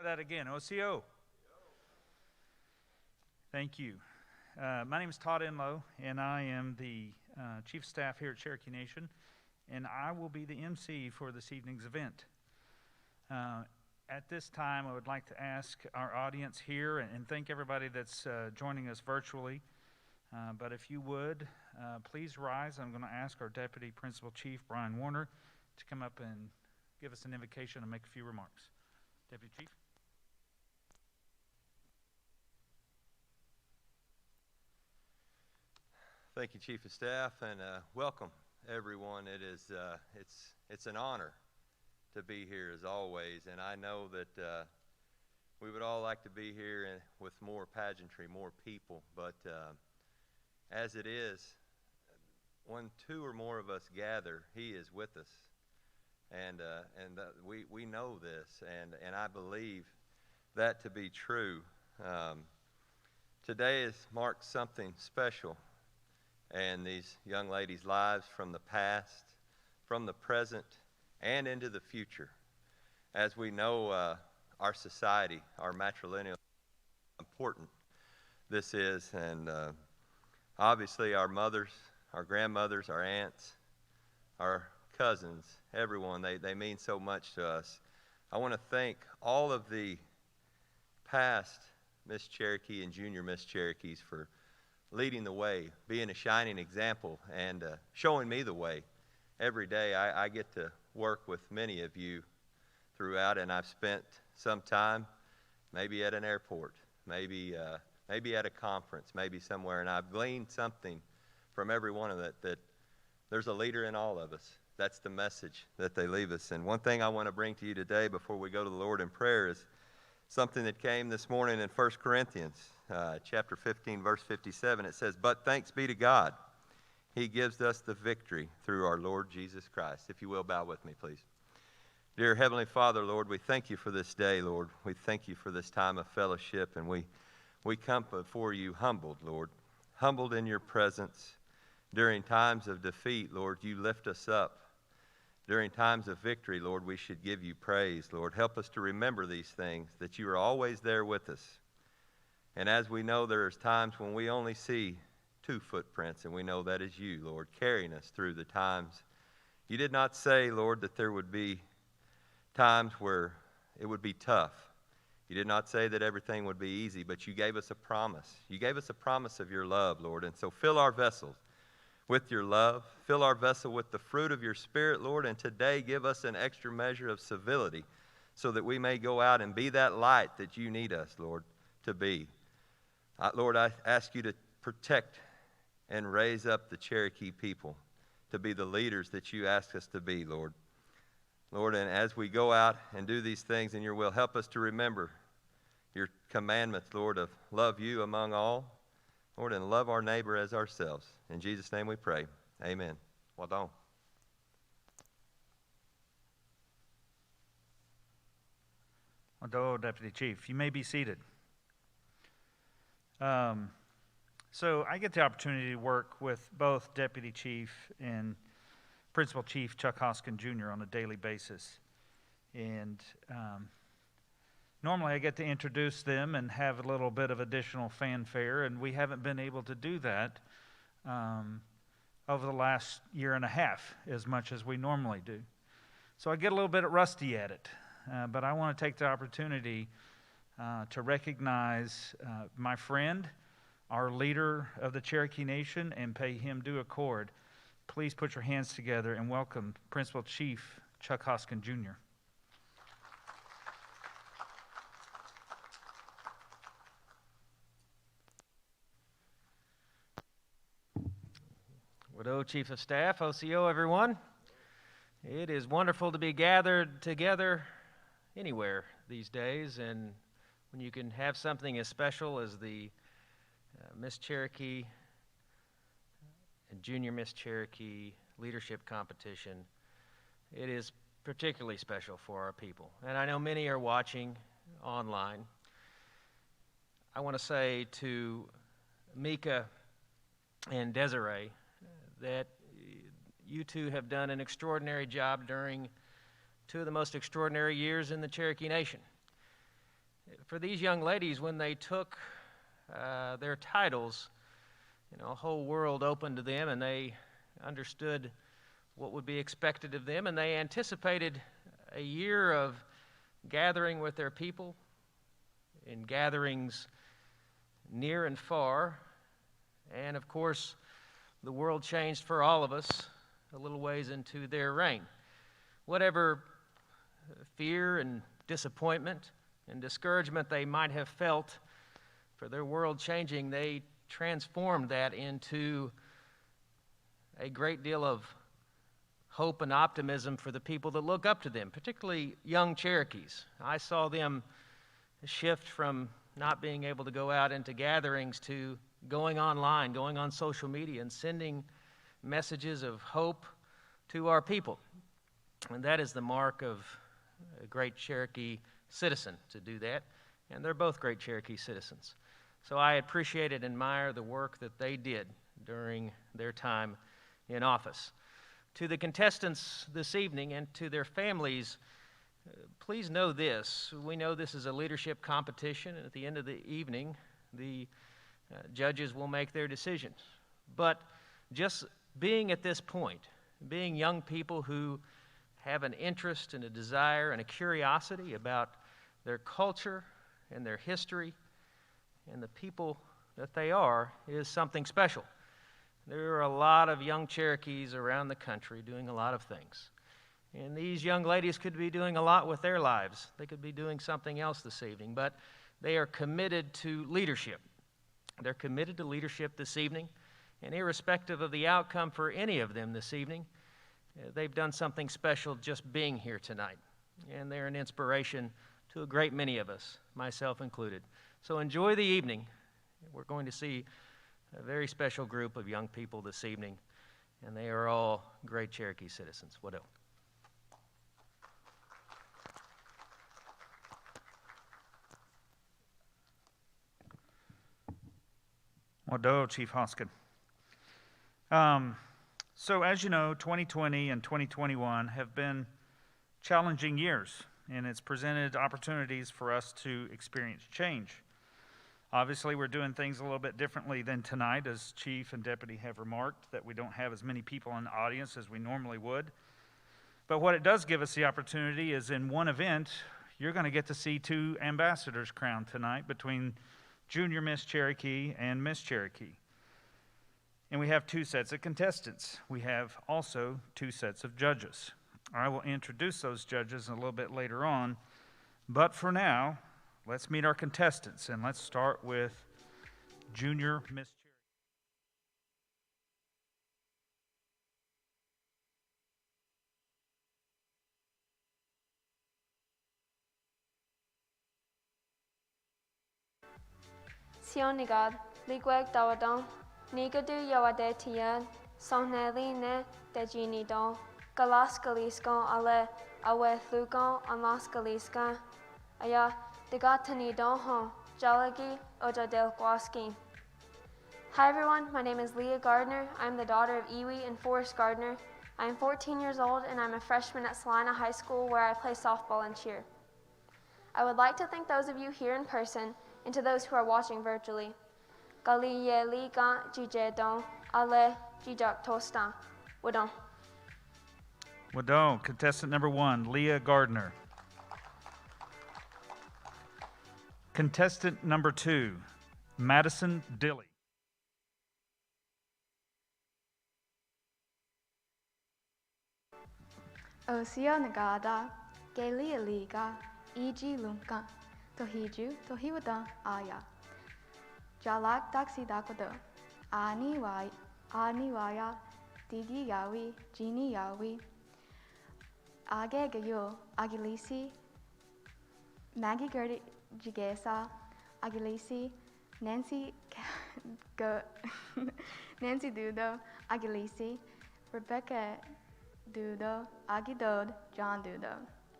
that again. OCO. Thank you. My name is Todd Enlow, and I am the Chief of Staff here at Cherokee Nation, and I will be the MC for this evening's event. At this time, I would like to ask our audience here and thank everybody that's joining us virtually. But if you would, please rise. I'm going to ask our Deputy Principal Chief, Brian Warner, to come up and give us an invocation and make a few remarks. Deputy Chief. Thank you, Chief of Staff, and welcome everyone. It's an honor to be here as always, and I know that we would all like to be here with more pageantry, more people, but as it is, when two or more of us gather, He is with us, and we know this, and I believe that to be true. Today marks something special. And these young ladies' lives from the past, from the present, and into the future. As we know, our society, our matrilineal, important this is, and obviously our mothers, our grandmothers, our aunts, our cousins, everyone, they mean so much to us. I want to thank all of the past Miss Cherokee and Junior Miss Cherokees for leading the way, being a shining example, and showing me the way. Every day I get to work with many of you throughout, and I've spent some time maybe at an airport, maybe at a conference, maybe somewhere, and I've gleaned something from every one of that there's a leader in all of us. That's the message that they leave us. And one thing I want to bring to you today before we go to the Lord in prayer is something that came this morning in 1 Corinthians chapter 15, verse 57. It says, "But thanks be to God. He gives us the victory through our Lord Jesus Christ." If you will, bow with me, please. Dear Heavenly Father, Lord, we thank you for this day, Lord. We thank you for this time of fellowship, and we come before you humbled, Lord, humbled in your presence. During times of defeat, Lord, you lift us up. During times of victory, Lord, we should give you praise, Lord. Help us to remember these things, that you are always there with us. And as we know, there's times when we only see two footprints, and we know that is you, Lord, carrying us through the times. You did not say, Lord, that there would be times where it would be tough. You did not say that everything would be easy, but you gave us a promise. You gave us a promise of your love, Lord. And so fill our vessels with your love. Fill our vessel with the fruit of your Spirit, Lord. And today give us an extra measure of civility so that we may go out and be that light that you need us, Lord, to be. Lord, I ask you to protect and raise up the Cherokee people to be the leaders that you ask us to be, Lord. Lord, and as we go out and do these things in your will, help us to remember your commandments, Lord, of love you among all, Lord, and love our neighbor as ourselves. In Jesus' name we pray. Amen. Well done. Well done, Deputy Chief. You may be seated. So I get the opportunity to work with both Deputy Chief and Principal Chief Chuck Hoskin Jr. on a daily basis. And normally I get to introduce them and have a little bit of additional fanfare, and we haven't been able to do that over the last year and a half as much as we normally do. So I get a little bit rusty at it, but I want to take the opportunity to recognize my friend, our leader of the Cherokee Nation, and pay him due accord. Please put your hands together and welcome Principal Chief Chuck Hoskin Jr. Widow Chief of Staff, OCO, everyone. It is wonderful to be gathered together anywhere these days, and when you can have something as special as the Miss Cherokee and Junior Miss Cherokee Leadership Competition, it is particularly special for our people. And I know many are watching online. I want to say to Mika and Desiree that you two have done an extraordinary job during two of the most extraordinary years in the Cherokee Nation. for these young ladies, when they took their titles, a whole world opened to them, and they understood what would be expected of them, and they anticipated a year of gathering with their people in gatherings near and far. And of course, the world changed for all of us a little ways into their reign. Whatever fear and disappointment and discouragement they might have felt for their world changing, they transformed that into a great deal of hope and optimism for the people that look up to them, particularly young Cherokees. I saw them shift from not being able to go out into gatherings to going online, going on social media, and sending messages of hope to our people. And that is the mark of a great Cherokee citizen, to do that. And they're both great Cherokee citizens. So I appreciate and admire the work that they did during their time in office. To the contestants this evening and to their families, please know this. We know this is a leadership competition, and at the end of the evening, the judges will make their decisions. But just being at this point, being young people who have an interest and a desire and a curiosity about their culture and their history and the people that they are, is something special. There are a lot of young Cherokees around the country doing a lot of things. And these young ladies could be doing a lot with their lives. They could be doing something else this evening, but they are committed to leadership. They're committed to leadership this evening, and irrespective of the outcome for any of them this evening, they've done something special just being here tonight. And they're an inspiration to a great many of us, myself included. So enjoy the evening. We're going to see a very special group of young people this evening, and they are all great Cherokee citizens. Wado. Wado, Chief Hoskin. So as you know, 2020 and 2021 have been challenging years, and it's presented opportunities for us to experience change. Obviously, we're doing things a little bit differently than tonight, as Chief and Deputy have remarked, that we don't have as many people in the audience as we normally would. But what it does give us the opportunity is, in one event, you're going to get to see two ambassadors crowned tonight between Junior Miss Cherokee and Miss Cherokee. And we have two sets of contestants. We have also two sets of judges. I will introduce those judges a little bit later on, but for now, let's meet our contestants, and let's start with Junior Miss Cherokee. Sionigad, Ligweg Dawadon, Nigadu Yawade Tiyan, Sonneline de Ginidon, Galas Galiscon Ale, Awe Thugon, Anlas Galisca, Aya, Degatanidon Hon, Jalagi, Oja del Guaskin. Hi everyone, my name is Leah Gardner. I'm the daughter of Iwi and Forrest Gardner. I am 14 years old and I'm a freshman at Salina High School where I play softball and cheer. I would like to thank those of you here in person and to those who are watching virtually. Galiye Liga Jijedon Ale Jijak Tostan. Wadon. Wado, contestant number one, Leah Gardner. Contestant number two, Madison Dilly. Osio Nagada, Galia Liga, E.G. Lunka, Tohiju, Tohiwada, Aya. Jalak Daxi Dakwado, Ani Waya, Digi Yawi, Gini Yawi, Age Gayo, Agilisi, Maggie Gerdi Jigesa, Agilisi, Nancy Nancy Dudo, Agilisi, Rebecca Dudo, Agidod, John Dudo,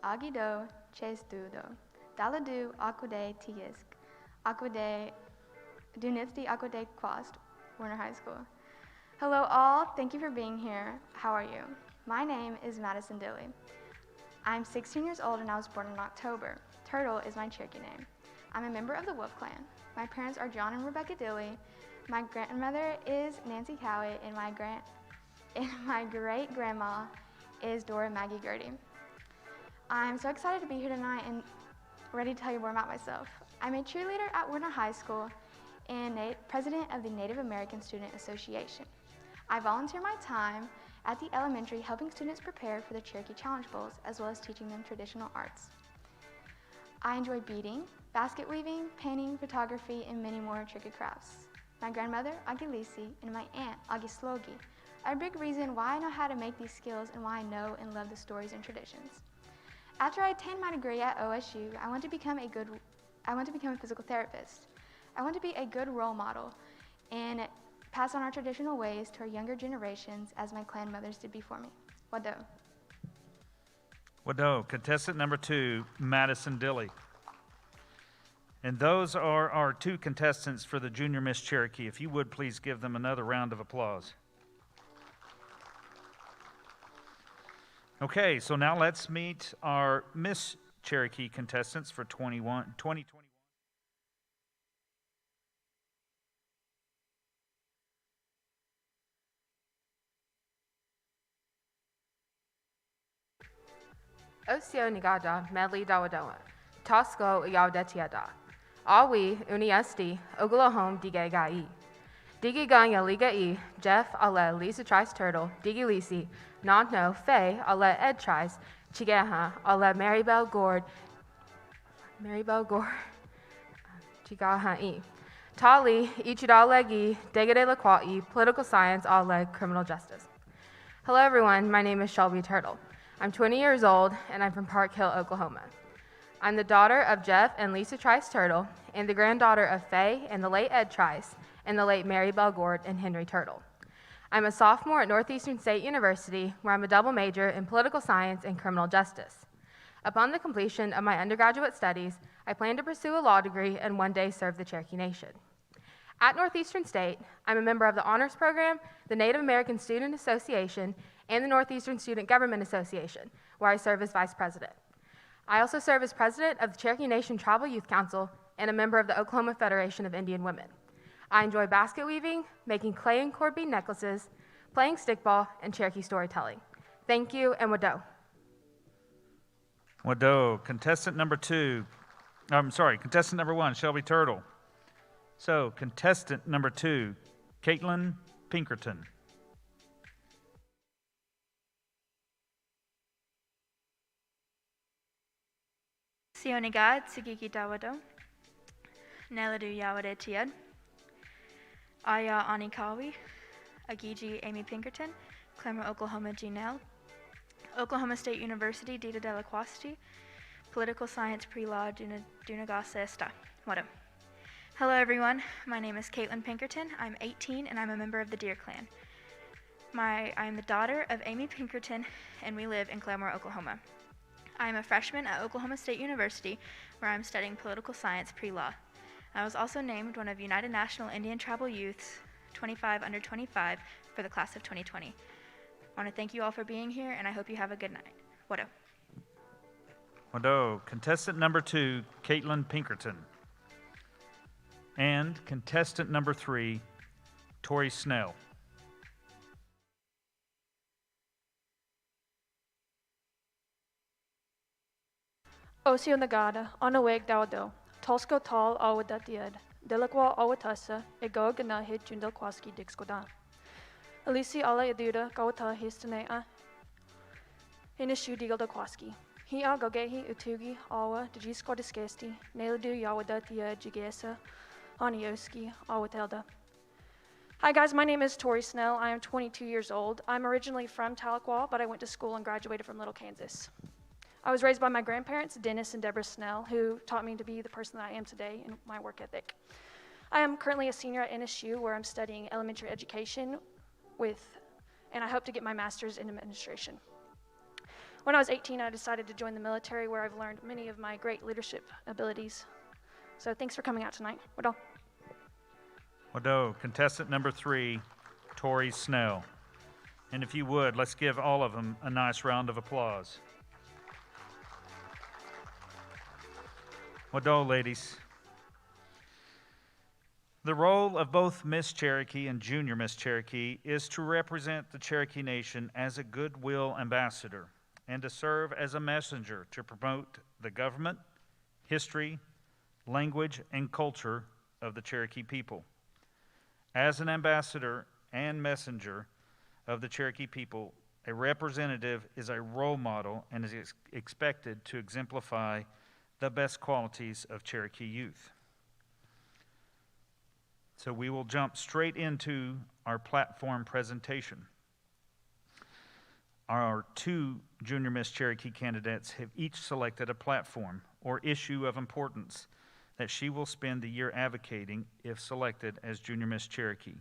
Agido, Chase Dudo, Daladu, Akude Tigisk, Akude Dunitsti Akude Quast, Warner High School. Hello all, thank you for being here. How are you? My name is Madison Dilly. I'm 16 years old and I was born in October. Turtle is my Cherokee name. I'm a member of the Wolf Clan. My parents are John and Rebecca Dilly. My grandmother is Nancy Cowitt, and my great-grandma is Dora Maggie Gertie. I'm so excited to be here tonight and ready to tell you more about myself. I'm a cheerleader at Warner High School and president of the Native American Student Association. I volunteer my time at the elementary helping students prepare for the Cherokee Challenge Bowls, as well as teaching them traditional arts. I enjoy beading, basket weaving, painting, photography, and many more tricky crafts. My grandmother, Agilisi, and my aunt, Agislogi, are a big reason why I know how to make these skills and why I know and love the stories and traditions. After I attained my degree at OSU, I want to become a physical therapist. I want to be a good role model and pass on our traditional ways to our younger generations as my clan mothers did before me. Wado. Wado, contestant number 2, Madison Dilly. And those are our 2 contestants for the Junior Miss Cherokee. If you would, please give them another round of applause. Okay, so now let's meet our Miss Cherokee contestants for 2021. Osio nigada medley dawadoa. Tosco yaudetiada. Awi uniesti Oglahoma dige gai. Digi ganya liga e. Jeff ale Lisa tries turtle. Digi lisi. Not no Faye ale Ed tries. Chigaha ale Marybelle Gord. Chigaha e. Tali ichidalegi degade laquai. Political science ale criminal justice. Hello everyone, my name is Shelby Turtle. I'm 20 years old, and I'm from Park Hill, Oklahoma. I'm the daughter of Jeff and Lisa Trice Turtle, and the granddaughter of Faye and the late Ed Trice, and the late Marybelle Gord and Henry Turtle. I'm a sophomore at Northeastern State University, where I'm a double major in political science and criminal justice. Upon the completion of my undergraduate studies, I plan to pursue a law degree and one day serve the Cherokee Nation. At Northeastern State, I'm a member of the Honors Program, the Native American Student Association, and the Northeastern Student Government Association, where I serve as vice president. I also serve as president of the Cherokee Nation Tribal Youth Council and a member of the Oklahoma Federation of Indian Women. I enjoy basket weaving, making clay and cord bead necklaces, playing stickball, and Cherokee storytelling. Thank you, and Wado. Wado, contestant number 1, Shelby Turtle. So, contestant number 2, Caitlin Pinkerton. Sionigad, Sigiki Dawado, Neladu Yawade Tiad, Aya Anikawi, Agiji Amy Pinkerton, Clemmer, Oklahoma Janelle, Oklahoma State University Dita Delaquasti, Political Science Pre-Law Dunagasa Esta. Wado. Hello everyone, my name is Caitlin Pinkerton. I'm 18 and I'm a member of the Deer Clan. I'm the daughter of Amy Pinkerton and we live in Claremore, Oklahoma. I'm a freshman at Oklahoma State University where I'm studying political science pre-law. I was also named one of United National Indian Tribal Youth's 25 under 25 for the class of 2020. I want to thank you all for being here and I hope you have a good night. Wado. Wado, contestant number 2, Caitlin Pinkerton. And contestant number 3, Tori Snell. Osio Nagada, Onaweg Dawado, Tosco Tal Awadatiad, Delaqua Awatasa, Ego Gana Hit Jundel Kwaski Dixkodan. Alisi Ala Yaduda, Gawata Histanea, Inishu Digal da Kwaski. He Agogehi Utugi, Awa, Digisko Diskesti, Nailadu Yawadatia Jigesa, Anioski, Awatelda. Hi guys, my name is Tori Snell. I am 22 years old. I'm originally from Tahlequah, but I went to school and graduated from Little Kansas. I was raised by my grandparents, Dennis and Deborah Snell, who taught me to be the person that I am today in my work ethic. I am currently a senior at NSU where I'm studying elementary education and I hope to get my master's in administration. When I was 18, I decided to join the military where I've learned many of my great leadership abilities. So thanks for coming out tonight. Wado. Wado, contestant number 3, Tori Snell. And if you would, let's give all of them a nice round of applause. Wado, ladies. The role of both Miss Cherokee and Junior Miss Cherokee is to represent the Cherokee Nation as a goodwill ambassador and to serve as a messenger to promote the government, history, language, and culture of the Cherokee people. As an ambassador and messenger of the Cherokee people, a representative is a role model and is expected to exemplify the best qualities of Cherokee youth. So we will jump straight into our platform presentation. Our two Junior Miss Cherokee candidates have each selected a platform or issue of importance that she will spend the year advocating if selected as Junior Miss Cherokee.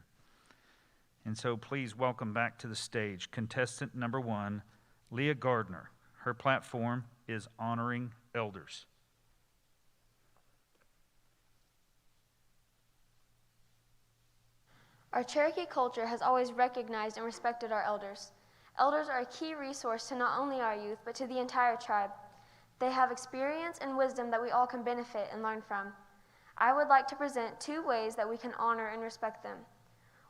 And so please welcome back to the stage contestant number 1, Leah Gardner. Her platform is Honoring Elders. Our Cherokee culture has always recognized and respected our elders. Elders are a key resource to not only our youth, but to the entire tribe. They have experience and wisdom that we all can benefit and learn from. I would like to present 2 ways that we can honor and respect them.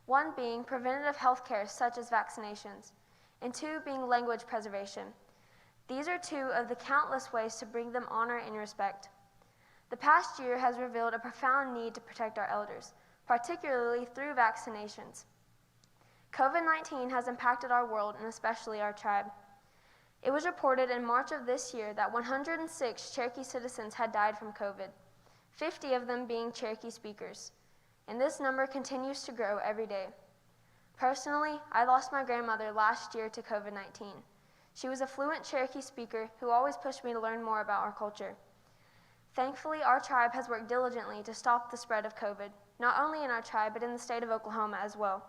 One being preventative health care such as vaccinations, and 2 being language preservation. These are 2 of the countless ways to bring them honor and respect. The past year has revealed a profound need to protect our elders, particularly through vaccinations. COVID-19 has impacted our world and especially our tribe. It was reported in March of this year that 106 Cherokee citizens had died from COVID, 50 of them being Cherokee speakers, and this number continues to grow every day. Personally, I lost my grandmother last year to COVID-19. She was a fluent Cherokee speaker who always pushed me to learn more about our culture. Thankfully, our tribe has worked diligently to stop the spread of COVID, not only in our tribe, but in the state of Oklahoma as well.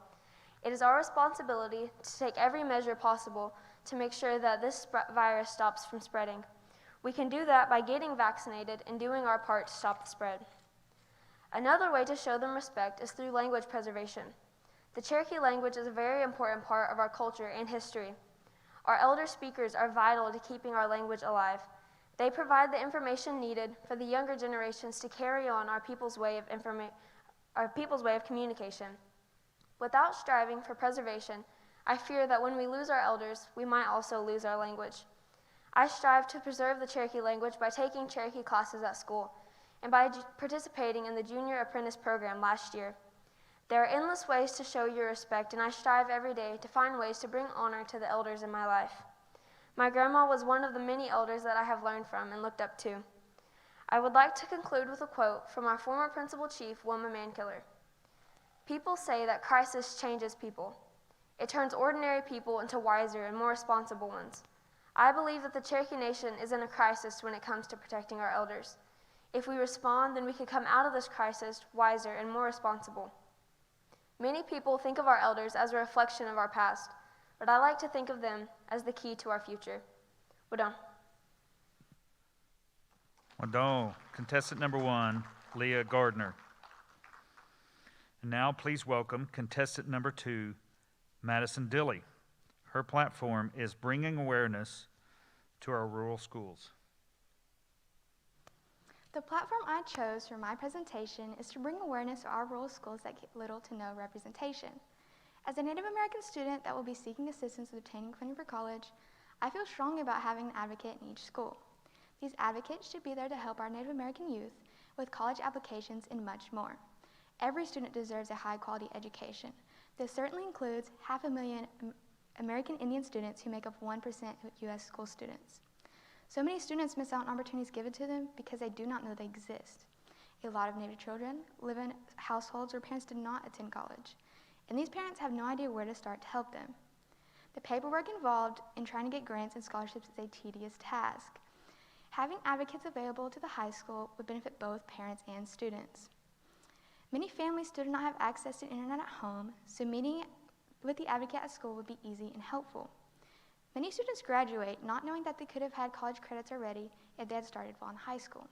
It is our responsibility to take every measure possible to make sure that this virus stops from spreading. We can do that by getting vaccinated and doing our part to stop the spread. Another way to show them respect is through language preservation. The Cherokee language is a very important part of our culture and history. Our elder speakers are vital to keeping our language alive. They provide the information needed for the younger generations to carry on our people's way of communication. Without striving for preservation, I fear that when we lose our elders, we might also lose our language. I strive to preserve the Cherokee language by taking Cherokee classes at school and by participating in the Junior Apprentice program last year. There are endless ways to show your respect, and I strive every day to find ways to bring honor to the elders in my life. My grandma was one of the many elders that I have learned from and looked up to. I would like to conclude with a quote from our former principal chief, Wilma Mankiller. People say that crisis changes people. It turns ordinary people into wiser and more responsible ones. I believe that the Cherokee Nation is in a crisis when it comes to protecting our elders. If we respond, then we can come out of this crisis wiser and more responsible. Many people think of our elders as a reflection of our past, but I like to think of them as the key to our future. Wadon. Wadon. Contestant number 1, Leah Gardner. And now please welcome contestant number 2, Madison Dilley. Her platform is bringing awareness to our rural schools. The platform I chose for my presentation is to bring awareness to our rural schools that get little to no representation. As a Native American student that will be seeking assistance with obtaining funding for college, I feel strongly about having an advocate in each school. These advocates should be there to help our Native American youth with college applications and much more. Every student deserves a high-quality education. This certainly includes 500,000 American Indian students who make up 1% of U.S. school students. So many students miss out on opportunities given to them because they do not know they exist. A lot of Native children live in households where parents did not attend college, and these parents have no idea where to start to help them. The paperwork involved in trying to get grants and scholarships is a tedious task. Having advocates available to the high school would benefit both parents and students. Many families still do not have access to internet at home, so meeting with the advocate at school would be easy and helpful. Many students graduate not knowing that they could have had college credits already if they had started while in high school.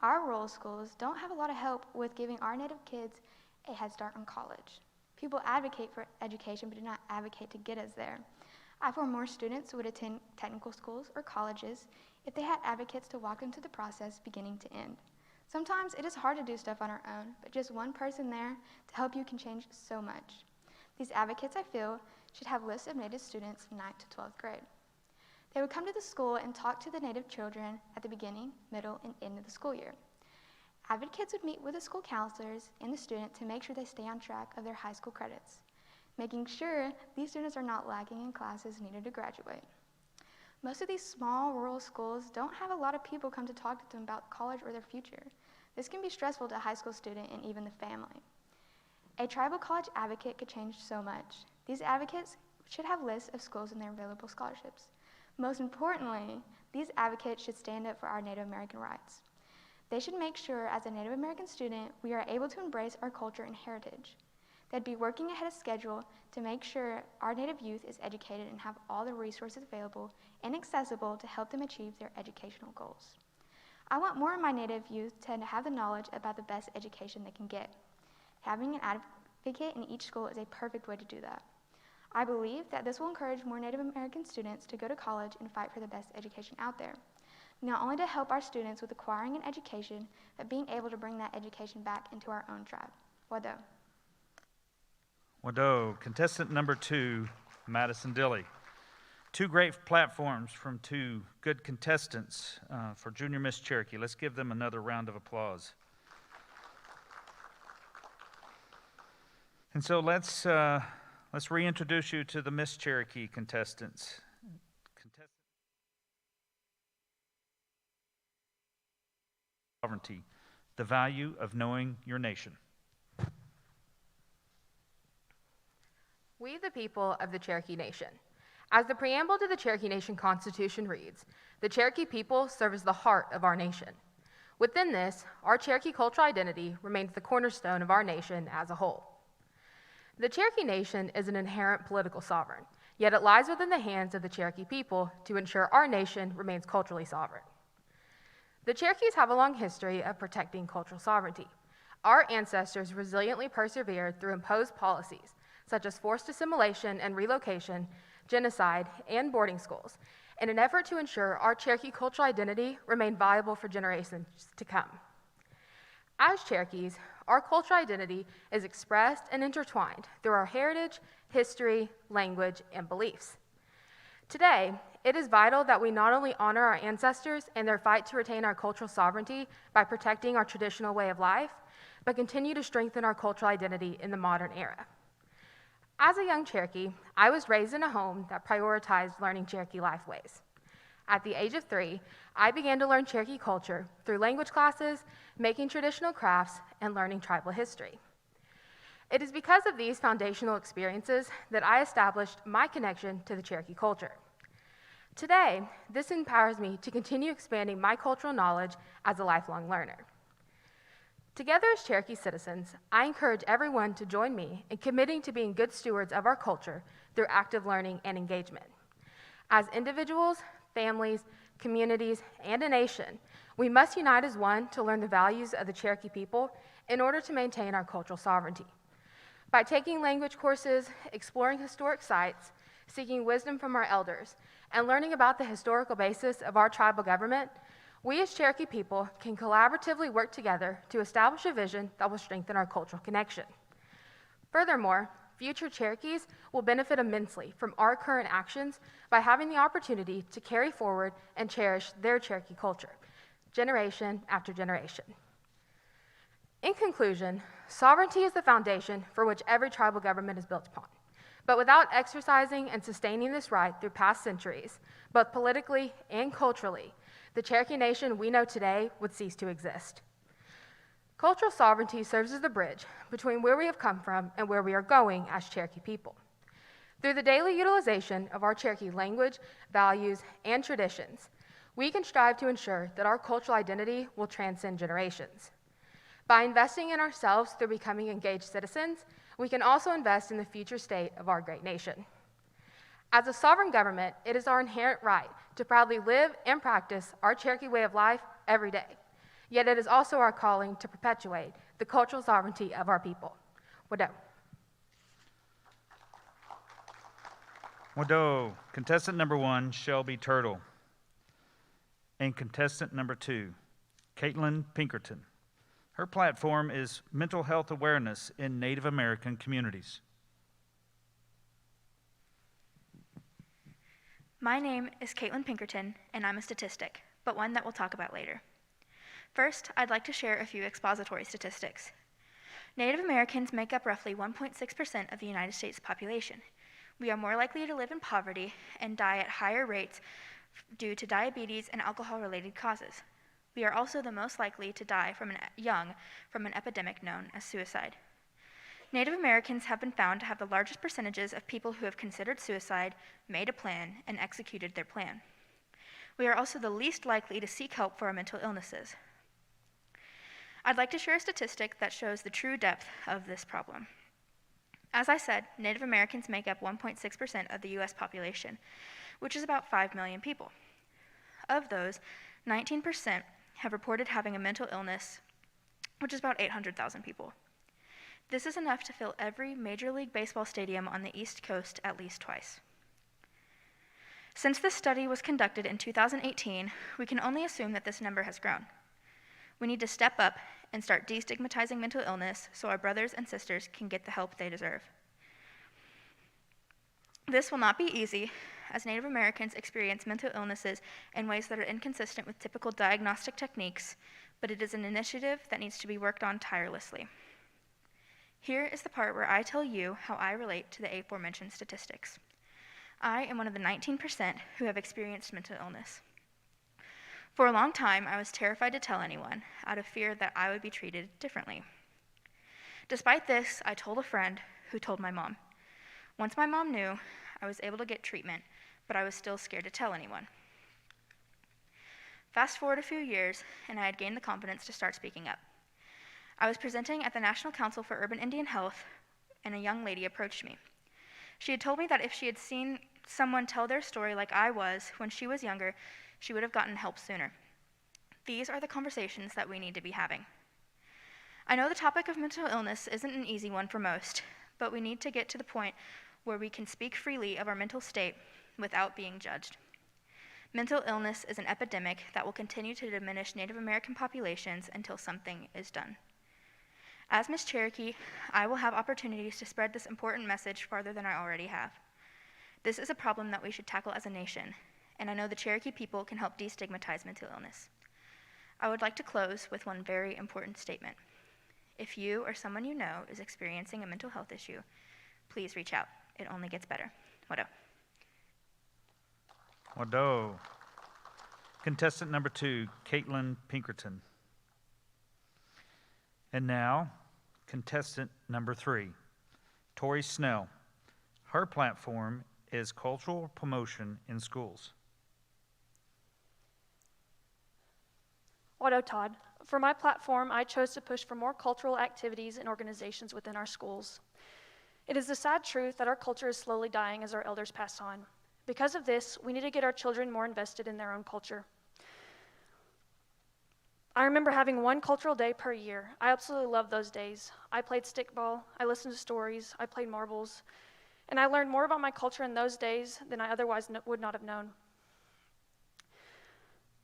Our rural schools don't have a lot of help with giving our Native kids a head start on college. People advocate for education but do not advocate to get us there. I feel more students would attend technical schools or colleges if they had advocates to walk them through the process beginning to end. Sometimes it is hard to do stuff on our own, but just one person there to help you can change so much. These advocates, I feel, should have lists of Native students from 9th to 12th grade. They would come to the school and talk to the Native children at the beginning, middle, and end of the school year. Advocates would meet with the school counselors and the student to make sure they stay on track of their high school credits, making sure these students are not lagging in classes needed to graduate. Most of these small rural schools don't have a lot of people come to talk to them about college or their future. This can be stressful to a high school student and even the family. A tribal college advocate could change so much. These advocates should have lists of schools and their available scholarships. Most importantly, these advocates should stand up for our Native American rights. They should make sure, as a Native American student, we are able to embrace our culture and heritage. They'd be working ahead of schedule to make sure our Native youth is educated and have all the resources available and accessible to help them achieve their educational goals. I want more of my Native youth to have the knowledge about the best education they can get. Having an advocate in each school is a perfect way to do that. I believe that this will encourage more Native American students to go to college and fight for the best education out there, not only to help our students with acquiring an education, but being able to bring that education back into our own tribe. Wado. Wado. Contestant number 2, Madison Dilly. 2 great platforms from 2 good contestants for Junior Miss Cherokee. Let's give them another round of applause. And so let's reintroduce you to the Miss Cherokee contestants. Sovereignty, the value of knowing your nation. We, the people of the Cherokee Nation. As the preamble to the Cherokee Nation Constitution reads, the Cherokee people serve as the heart of our nation. Within this, our Cherokee cultural identity remains the cornerstone of our nation as a whole. The Cherokee Nation is an inherent political sovereign, yet it lies within the hands of the Cherokee people to ensure our nation remains culturally sovereign. The Cherokees have a long history of protecting cultural sovereignty. Our ancestors resiliently persevered through imposed policies, such as forced assimilation and relocation, genocide, and boarding schools, in an effort to ensure our Cherokee cultural identity remained viable for generations to come. As Cherokees, our cultural identity is expressed and intertwined through our heritage, history, language, and beliefs. Today, it is vital that we not only honor our ancestors and their fight to retain our cultural sovereignty by protecting our traditional way of life, but continue to strengthen our cultural identity in the modern era. As a young Cherokee, I was raised in a home that prioritized learning Cherokee life ways. At the age of 3, I began to learn Cherokee culture through language classes, making traditional crafts, and learning tribal history. It is because of these foundational experiences that I established my connection to the Cherokee culture. Today, this empowers me to continue expanding my cultural knowledge as a lifelong learner. Together as Cherokee citizens, I encourage everyone to join me in committing to being good stewards of our culture through active learning and engagement. As individuals, families, communities, and a nation, we must unite as one to learn the values of the Cherokee people in order to maintain our cultural sovereignty. By taking language courses, exploring historic sites, seeking wisdom from our elders, and learning about the historical basis of our tribal government, we as Cherokee people can collaboratively work together to establish a vision that will strengthen our cultural connection. Furthermore, future Cherokees will benefit immensely from our current actions by having the opportunity to carry forward and cherish their Cherokee culture, generation after generation. In conclusion, sovereignty is the foundation for which every tribal government is built upon. But without exercising and sustaining this right through past centuries, both politically and culturally, the Cherokee Nation we know today would cease to exist. Cultural sovereignty serves as the bridge between where we have come from and where we are going as Cherokee people. Through the daily utilization of our Cherokee language, values, and traditions, we can strive to ensure that our cultural identity will transcend generations. By investing in ourselves through becoming engaged citizens, we can also invest in the future state of our great nation. As a sovereign government, it is our inherent right to proudly live and practice our Cherokee way of life every day. Yet it is also our calling to perpetuate the cultural sovereignty of our people. Wado. Wado. Contestant number 1, Shelby Turtle. And contestant number 2, Caitlin Pinkerton. Her platform is mental health awareness in Native American communities. My name is Caitlin Pinkerton, and I'm a statistic, but one that we'll talk about later. First, I'd like to share a few expository statistics. Native Americans make up roughly 1.6% of the United States population. We are more likely to live in poverty and die at higher rates due to diabetes and alcohol-related causes. We are also the most likely to die from an epidemic known as suicide. Native Americans have been found to have the largest percentages of people who have considered suicide, made a plan, and executed their plan. We are also the least likely to seek help for our mental illnesses. I'd like to share a statistic that shows the true depth of this problem. As I said, Native Americans make up 1.6% of the US population, which is about 5 million people. Of those, 19% have reported having a mental illness, which is about 800,000 people. This is enough to fill every Major League Baseball stadium on the East Coast at least twice. Since this study was conducted in 2018, we can only assume that this number has grown. We need to step up and start destigmatizing mental illness so our brothers and sisters can get the help they deserve. This will not be easy, as Native Americans experience mental illnesses in ways that are inconsistent with typical diagnostic techniques, but it is an initiative that needs to be worked on tirelessly. Here is the part where I tell you how I relate to the aforementioned statistics. I am one of the 19% who have experienced mental illness. For a long time, I was terrified to tell anyone, out of fear that I would be treated differently. Despite this, I told a friend who told my mom. Once my mom knew, I was able to get treatment, but I was still scared to tell anyone. Fast forward a few years, and I had gained the confidence to start speaking up. I was presenting at the National Council for Urban Indian Health, and a young lady approached me. She had told me that if she had seen someone tell their story like I was when she was younger, she would have gotten help sooner. These are the conversations that we need to be having. I know the topic of mental illness isn't an easy one for most, but we need to get to the point where we can speak freely of our mental state without being judged. Mental illness is an epidemic that will continue to diminish Native American populations until something is done. As Miss Cherokee, I will have opportunities to spread this important message farther than I already have. This is a problem that we should tackle as a nation, and I know the Cherokee people can help destigmatize mental illness. I would like to close with one very important statement. If you or someone you know is experiencing a mental health issue, please reach out. It only gets better. Wado. Wado. Contestant number 2, Caitlin Pinkerton. And now, contestant number 3, Tori Snell. Her platform is cultural promotion in schools. Wado Todd. For my platform, I chose to push for more cultural activities and organizations within our schools. It is the sad truth that our culture is slowly dying as our elders pass on. Because of this, we need to get our children more invested in their own culture. I remember having one cultural day per year. I absolutely loved those days. I played stickball, I listened to stories, I played marbles, and I learned more about my culture in those days than I otherwise would not have known.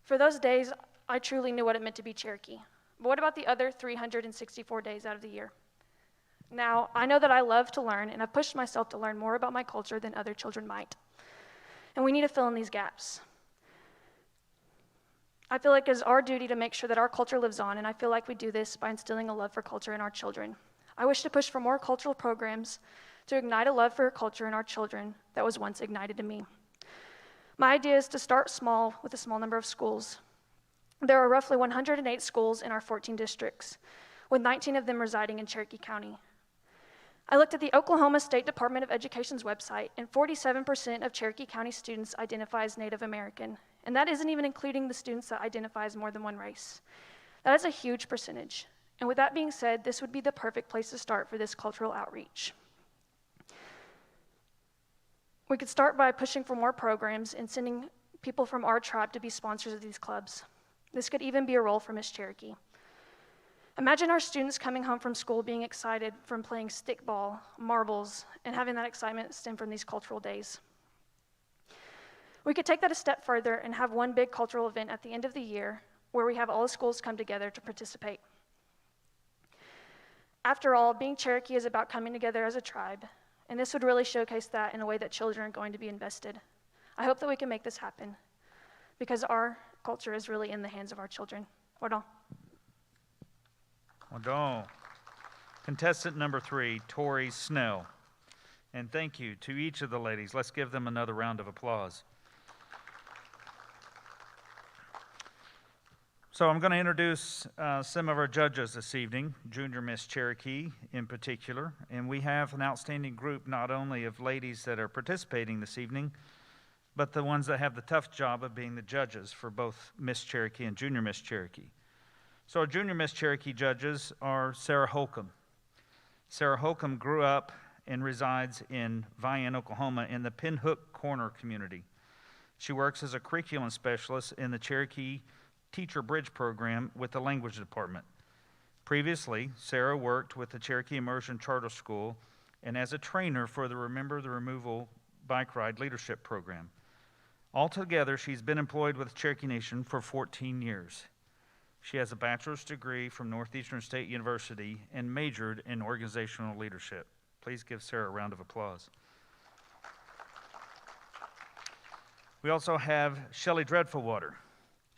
For those days, I truly knew what it meant to be Cherokee. But what about the other 364 days out of the year? Now, I know that I love to learn, and I've pushed myself to learn more about my culture than other children might. And we need to fill in these gaps. I feel like it's our duty to make sure that our culture lives on, and I feel like we do this by instilling a love for culture in our children. I wish to push for more cultural programs to ignite a love for culture in our children that was once ignited in me. My idea is to start small with a small number of schools. There are roughly 108 schools in our 14 districts, with 19 of them residing in Cherokee County. I looked at the Oklahoma State Department of Education's website, and 47% of Cherokee County students identify as Native American, and that isn't even including the students that identify as more than one race. That is a huge percentage. And with that being said, this would be the perfect place to start for this cultural outreach. We could start by pushing for more programs and sending people from our tribe to be sponsors of these clubs. This could even be a role for Miss Cherokee. Imagine our students coming home from school being excited from playing stickball, marbles, and having that excitement stem from these cultural days. We could take that a step further and have one big cultural event at the end of the year where we have all the schools come together to participate. After all, being Cherokee is about coming together as a tribe, and this would really showcase that in a way that children are going to be invested. I hope that we can make this happen, because our culture is really in the hands of our children. Ordon. Ordon. Contestant number 3, Tori Snell. And thank you to each of the ladies. Let's give them another round of applause. So I'm going to introduce some of our judges this evening, Junior Miss Cherokee in particular. And we have an outstanding group not only of ladies that are participating this evening, but the ones that have the tough job of being the judges for both Miss Cherokee and Junior Miss Cherokee. So our Junior Miss Cherokee judges are Sarah Holcomb. Sarah Holcomb grew up and resides in Vian, Oklahoma in the Pinhook Corner community. She works as a curriculum specialist in the Cherokee Teacher Bridge program with the language department. Previously, Sarah worked with the Cherokee Immersion Charter School and as a trainer for the Remember the Removal Bike Ride Leadership Program. Altogether, she's been employed with Cherokee Nation for 14 years. She has a bachelor's degree from Northeastern State University and majored in organizational leadership. Please give Sarah a round of applause. We also have Shelley Dreadfulwater.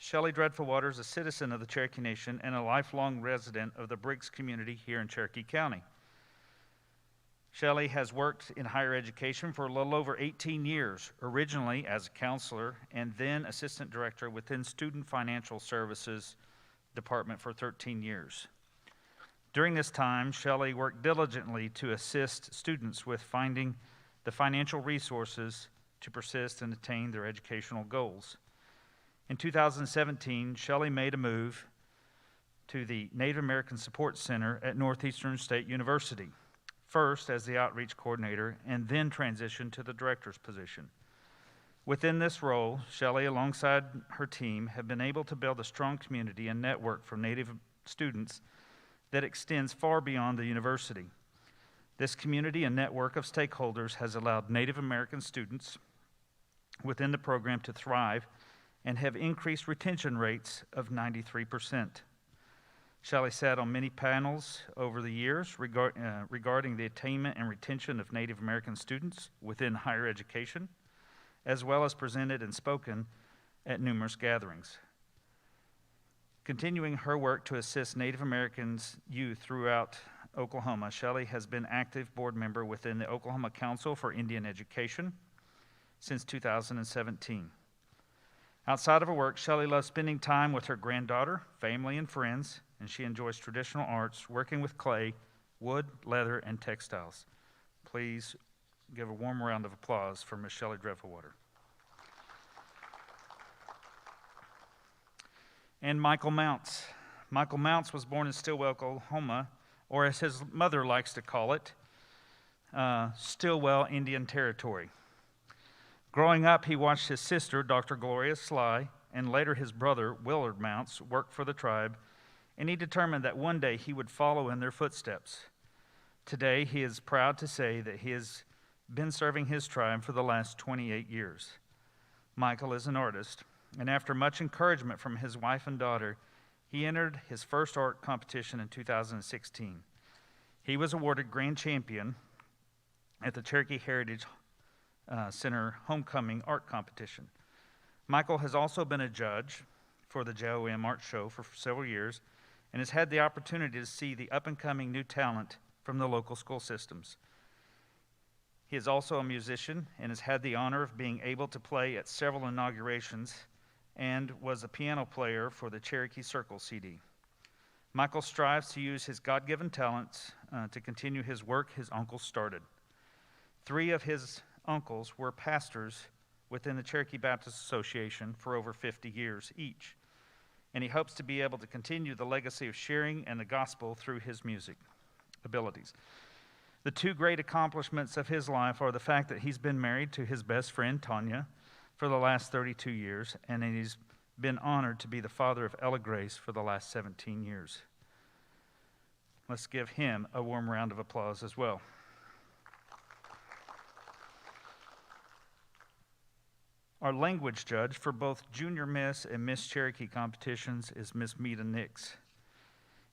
Shelley Dreadfulwater is a citizen of the Cherokee Nation and a lifelong resident of the Briggs community here in Cherokee County. Shelley has worked in higher education for a little over 18 years, originally as a counselor and then assistant director within Student Financial Services Department for 13 years. During this time, Shelley worked diligently to assist students with finding the financial resources to persist and attain their educational goals. In 2017, Shelley made a move to the Native American Support Center at Northeastern State University, first as the outreach coordinator and then transitioned to the director's position. Within this role, Shelley, alongside her team, have been able to build a strong community and network for Native students that extends far beyond the university. This community and network of stakeholders has allowed Native American students within the program to thrive and have increased retention rates of 93%. Shelley sat on many panels over the years regarding the attainment and retention of Native American students within higher education, as well as presented and spoken at numerous gatherings. Continuing her work to assist Native Americans youth throughout Oklahoma, Shelley has been active board member within the Oklahoma Council for Indian Education since 2017. Outside of her work, Shelley loves spending time with her granddaughter, family, and friends, and she enjoys traditional arts, working with clay, wood, leather, and textiles. Please give a warm round of applause for Ms. Shelley Dreadfulwater. And Michael Mounts. Michael Mounts was born in Stillwell, Oklahoma, or as his mother likes to call it, Stillwell Indian Territory. Growing up, he watched his sister, Dr. Gloria Sly, and later his brother, Willard Mounts, work for the tribe, and he determined that one day he would follow in their footsteps. Today, he is proud to say that he has been serving his tribe for the last 28 years. Michael is an artist, and after much encouragement from his wife and daughter, he entered his first art competition in 2016. He was awarded Grand Champion at the Cherokee Heritage Center Homecoming Art Competition. Michael has also been a judge for the JOM Art Show for several years and has had the opportunity to see the up-and-coming new talent from the local school systems. He is also a musician and has had the honor of being able to play at several inaugurations and was a piano player for the Cherokee Circle CD. Michael strives to use his God-given talents to continue his work his uncle started. 3 of his uncles were pastors within the Cherokee Baptist Association for over 50 years each, and he hopes to be able to continue the legacy of sharing and the gospel through his music abilities. The 2 great accomplishments of his life are the fact that he's been married to his best friend, Tanya, for the last 32 years, and he's been honored to be the father of Ella Grace for the last 17 years. Let's give him a warm round of applause as well. Our language judge for both Junior Miss and Miss Cherokee competitions is Miss Meta Nix.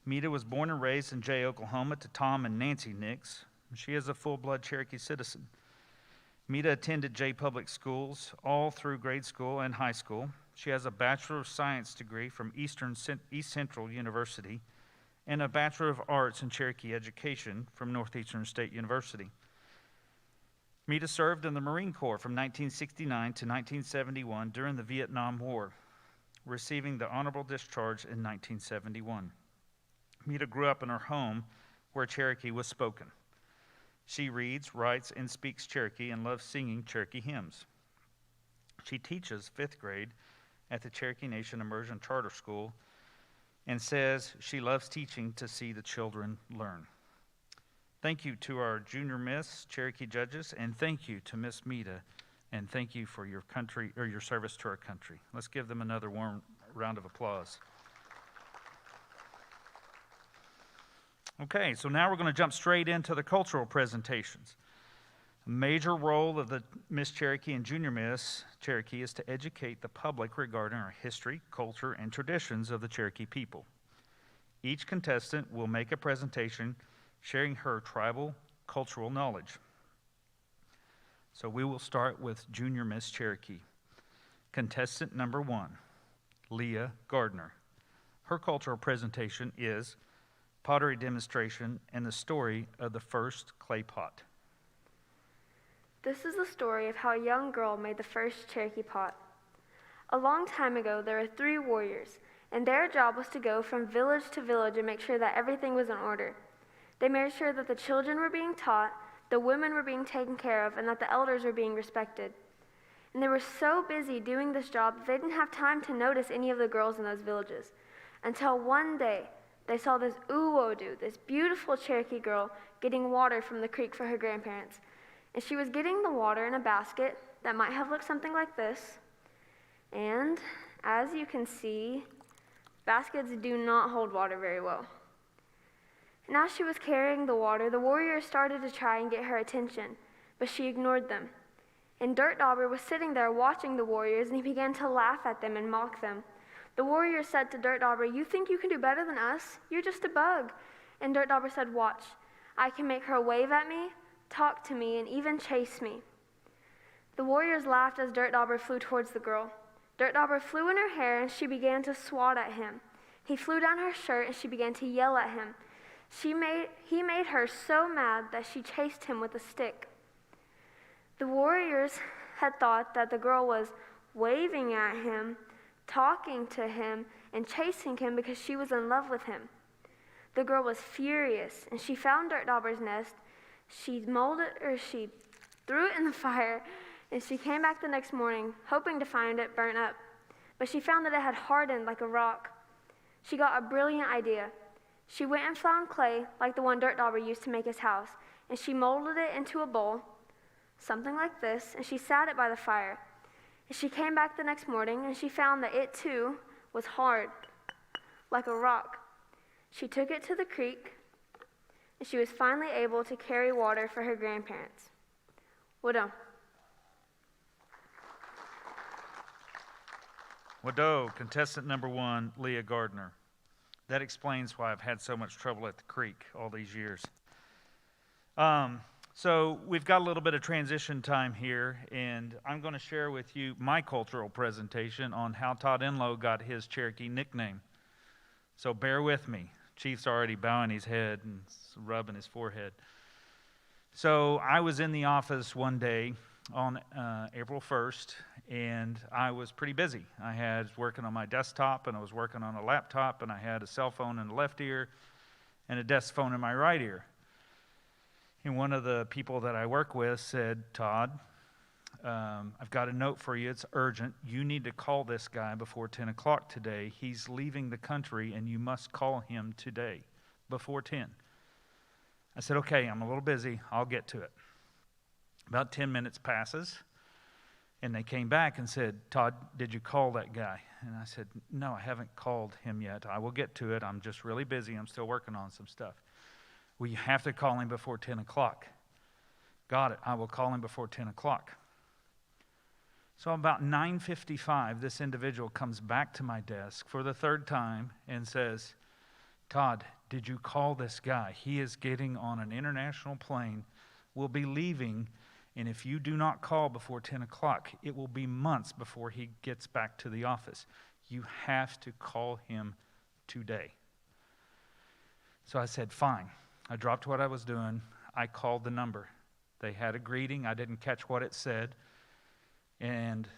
Mita was born and raised in Jay, Oklahoma to Tom and Nancy Nix. She is a full-blood Cherokee citizen. Mita attended Jay Public Schools all through grade school and high school. She has a Bachelor of Science degree from East Central University and a Bachelor of Arts in Cherokee Education from Northeastern State University. Mita served in the Marine Corps from 1969 to 1971 during the Vietnam War, receiving the honorable discharge in 1971. Mita grew up in her home where Cherokee was spoken. She reads, writes, and speaks Cherokee and loves singing Cherokee hymns. She teaches 5th grade at the Cherokee Nation Immersion Charter School and says she loves teaching to see the children learn. Thank you to our Junior Miss Cherokee judges, and thank you to Miss Mita, and thank you for your country or your service to our country. Let's give them another warm round of applause. Okay, so now we're going to jump straight into the cultural presentations. A major role of the Miss Cherokee and Junior Miss Cherokee is to educate the public regarding our history, culture, and traditions of the Cherokee people. Each contestant will make a presentation sharing her tribal cultural knowledge. So we will start with Junior Miss Cherokee. Contestant number 1, Leah Gardner. Her cultural presentation is pottery demonstration and the story of the first clay pot. This is the story of how a young girl made the first Cherokee pot. A long time ago, there were 3 warriors, and their job was to go from village to village and make sure that everything was in order. They made sure that the children were being taught, the women were being taken care of, and that the elders were being respected. And they were so busy doing this job that they didn't have time to notice any of the girls in those villages. Until one day, they saw this Uwodu, this beautiful Cherokee girl, getting water from the creek for her grandparents. And she was getting the water in a basket that might have looked something like this. And as you can see, baskets do not hold water very well. And as she was carrying the water, the warriors started to try and get her attention, but she ignored them. And Dirt Dauber was sitting there watching the warriors, and he began to laugh at them and mock them. The warrior said to Dirt Dauber, "You think you can do better than us? You're just a bug." And Dirt Dauber said, "Watch. I can make her wave at me, talk to me, and even chase me." The warriors laughed as Dirt Dauber flew towards the girl. Dirt Dauber flew in her hair, and she began to swat at him. He flew down her shirt, and she began to yell at him. He made her so mad that she chased him with a stick. The warriors had thought that the girl was waving at him, talking to him, and chasing him because she was in love with him. The girl was furious, and she found Dirt Dauber's nest. She threw it in the fire, and she came back the next morning, hoping to find it burnt up. But she found that it had hardened like a rock. She got a brilliant idea. She went and found clay, like the one Dirt Dauber used to make his house, and she molded it into a bowl, something like this, and she sat it by the fire. And she came back the next morning, and she found that it, too, was hard, like a rock. She took it to the creek, and she was finally able to carry water for her grandparents. Wado. Wado, contestant number 1, Leah Gardner. That explains why I've had so much trouble at the creek all these years. So we've got a little bit of transition time here, and I'm going to share with you my cultural presentation on how Todd Enlow got his Cherokee nickname. So bear with me. Chief's already bowing his head and rubbing his forehead. So I was in the office one day on April 1st, and I was pretty busy. I was working on my desktop, and I was working on a laptop, and I had a cell phone in the left ear and a desk phone in my right ear. And one of the people that I work with said, "Todd, I've got a note for you. It's urgent. You need to call this guy before 10 o'clock today. He's leaving the country, and you must call him today before 10. I said, "Okay, I'm a little busy. I'll get to it." About 10 minutes passes, and they came back and said, "Todd, did you call that guy?" And I said, "No, I haven't called him yet. I will get to it. I'm just really busy. I'm still working on some stuff." "Well, you have to call him before 10 o'clock. "Got it. I will call him before 10 o'clock. So about 9:55, this individual comes back to my desk for the 3rd time and says, "Todd, did you call this guy? He is getting on an international plane, will be leaving, and if you do not call before 10 o'clock, it will be months before he gets back to the office. You have to call him today. So I said, fine. I dropped what I was doing. I called the number. They had a greeting. I didn't catch what it said. And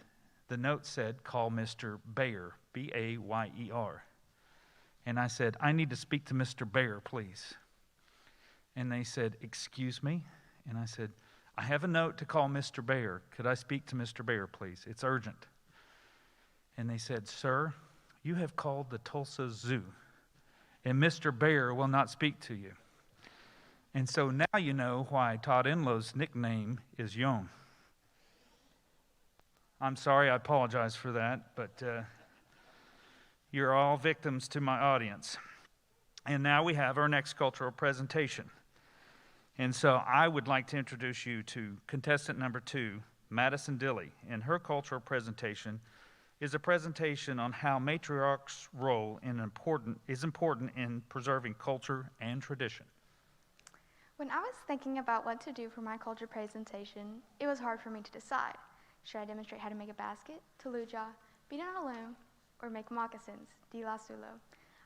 the note said, call Mr. Bayer, B-A-Y-E-R. And I said, I need to speak to Mr. Bayer, please. And they said, excuse me? And I said, I have a note to call Mr. Bayer. Could I speak to Mr. Bayer, please? It's urgent. And they said, sir, you have called the Tulsa Zoo, and Mr. Bayer will not speak to you. And so now you know why Todd Enlow's nickname is Young. I'm sorry, I apologize for that, but you're all victims to my audience. And now we have our next cultural presentation. And so I would like to introduce you to contestant number 2, Madison Dilley. And her cultural presentation is a presentation on how matriarch's role is important in preserving culture and tradition. When I was thinking about what to do for my culture presentation, it was hard for me to decide. Should I demonstrate how to make a basket, tuluja, beat on a loom, or make moccasins, di la sulo?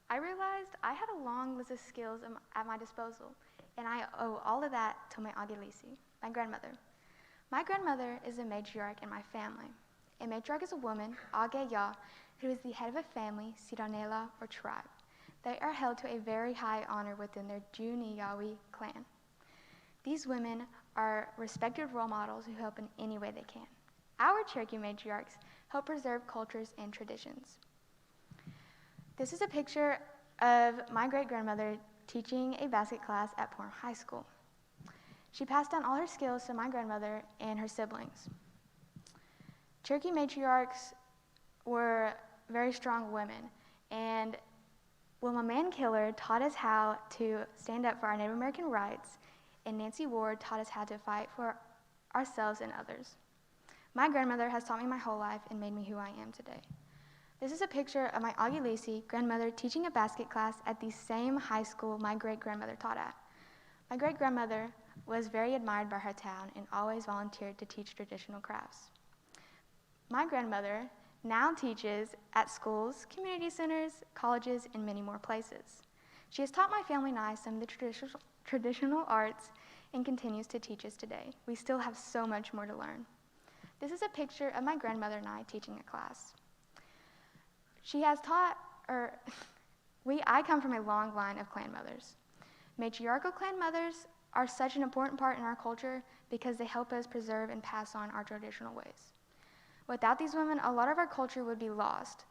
I realized I had a long list of skills at my disposal, and I owe all of that to my Agilisi, my grandmother. My grandmother is a matriarch in my family. A matriarch is a woman, Ageya, who is the head of a family, Siranela, or tribe. They are held to a very high honor within their Juniyawi clan. These women are respected role models who help in any way they can. Our Cherokee matriarchs help preserve cultures and traditions. This is a picture of my great-grandmother teaching a basket class at Porn High School. She passed down all her skills to my grandmother and her siblings. Cherokee matriarchs were very strong women, and Wilma Mankiller taught us how to stand up for our Native American rights, and Nancy Ward taught us how to fight for ourselves and others. My grandmother has taught me my whole life and made me who I am today. This is a picture of my Agilisi grandmother teaching a basket class at the same high school my great-grandmother taught at. My great-grandmother was very admired by her town and always volunteered to teach traditional crafts. My grandmother now teaches at schools, community centers, colleges, and many more places. She has taught my family and I some of the traditional arts and continues to teach us today. We still have so much more to learn. This is a picture of my grandmother and I teaching a class. She has taught, I come from a long line of clan mothers. Matriarchal clan mothers are such an important part in our culture because they help us preserve and pass on our traditional ways. Without these women, a lot of our culture would be lost.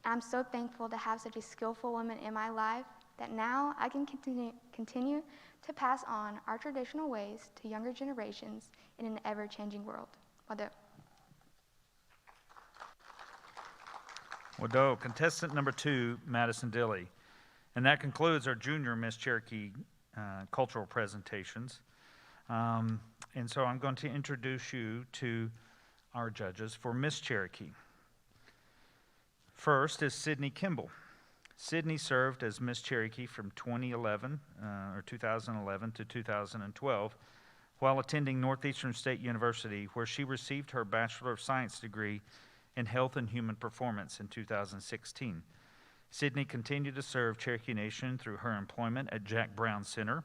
I'm so thankful to have such a skillful woman in my life that now I can continue to pass on our traditional ways to younger generations in an ever-changing world. Wado. Wado, contestant number 2, Madison Dilley. And that concludes our Junior Miss Cherokee cultural presentations. And so I'm going to introduce you to our judges for Miss Cherokee. First is Sydney Kimball. Sydney served as Miss Cherokee from 2011 to 2012 while attending Northeastern State University, where she received her Bachelor of Science degree in Health and Human Performance in 2016. Sydney continued to serve Cherokee Nation through her employment at Jack Brown Center,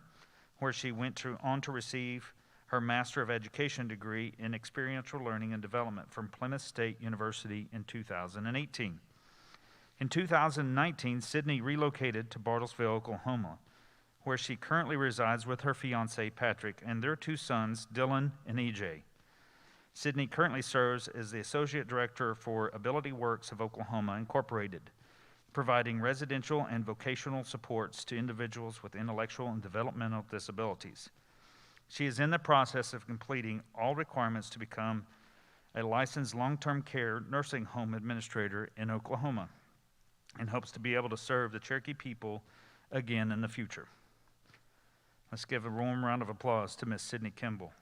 where she went on to receive her Master of Education degree in Experiential Learning and Development from Plymouth State University in 2018. In 2019, Sydney relocated to Bartlesville, Oklahoma, where she currently resides with her fiancé, Patrick, and their 2 sons, Dylan and EJ. Sydney currently serves as the Associate Director for Ability Works of Oklahoma, Incorporated, providing residential and vocational supports to individuals with intellectual and developmental disabilities. She is in the process of completing all requirements to become a licensed long-term care nursing home administrator in Oklahoma and hopes to be able to serve the Cherokee people again in the future. Let's give a warm round of applause to Miss Sydney Kimball.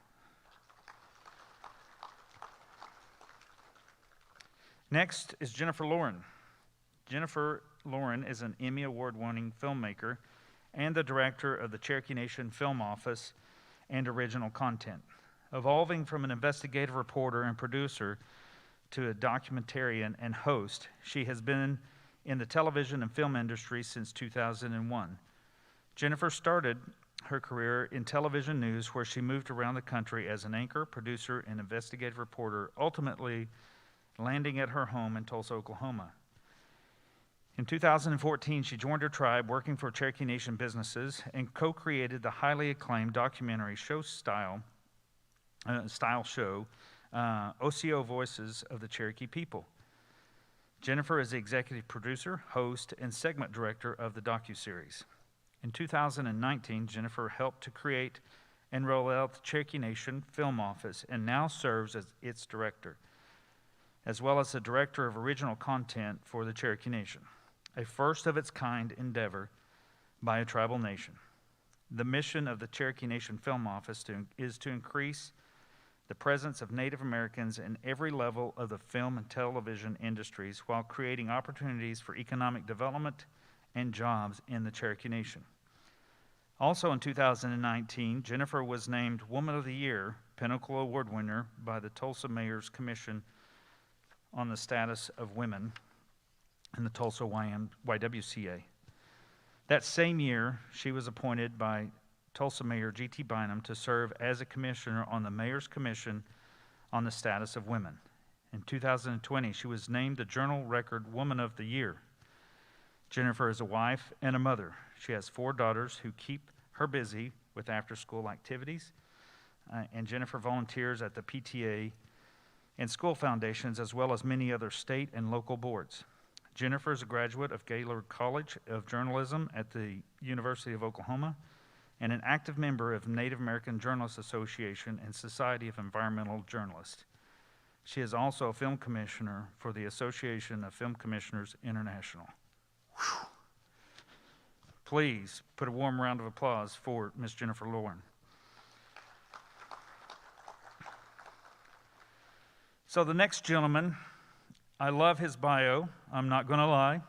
Next is Jennifer Lauren. Jennifer Lauren is an Emmy Award-winning filmmaker and the director of the Cherokee Nation Film Office and Original Content. Evolving from an investigative reporter and producer to a documentarian and host, she has been in the television and film industry since 2001. Jennifer started her career in television news, where she moved around the country as an anchor, producer, and investigative reporter, ultimately landing at her home in Tulsa, Oklahoma. In 2014, she joined her tribe working for Cherokee Nation businesses and co-created the highly acclaimed documentary style show, OCO Voices of the Cherokee People. Jennifer is the executive producer, host, and segment director of the docuseries. In 2019, Jennifer helped to create and roll out the Cherokee Nation Film Office and now serves as its director, as well as the director of original content for the Cherokee Nation, a first-of-its-kind endeavor by a tribal nation. The mission of the Cherokee Nation Film Office is to increase the presence of Native Americans in every level of the film and television industries while creating opportunities for economic development and jobs in the Cherokee Nation. Also in 2019, Jennifer was named Woman of the Year, Pinnacle Award winner by the Tulsa Mayor's Commission on the Status of Women in the Tulsa YWCA. That same year, she was appointed by Tulsa Mayor G.T. Bynum to serve as a commissioner on the Mayor's Commission on the Status of Women. In 2020, she was named the Journal Record Woman of the Year. Jennifer is a wife and a mother. She has 4 daughters who keep her busy with after-school activities, and Jennifer volunteers at the PTA and school foundations, as well as many other state and local boards. Jennifer is a graduate of Gaylord College of Journalism at the University of Oklahoma and an active member of Native American Journalists Association and Society of Environmental Journalists. She is also a film commissioner for the Association of Film Commissioners International. Whew. Please put a warm round of applause for Ms. Jennifer Lauren. So the next gentleman, I love his bio, I'm not going to lie.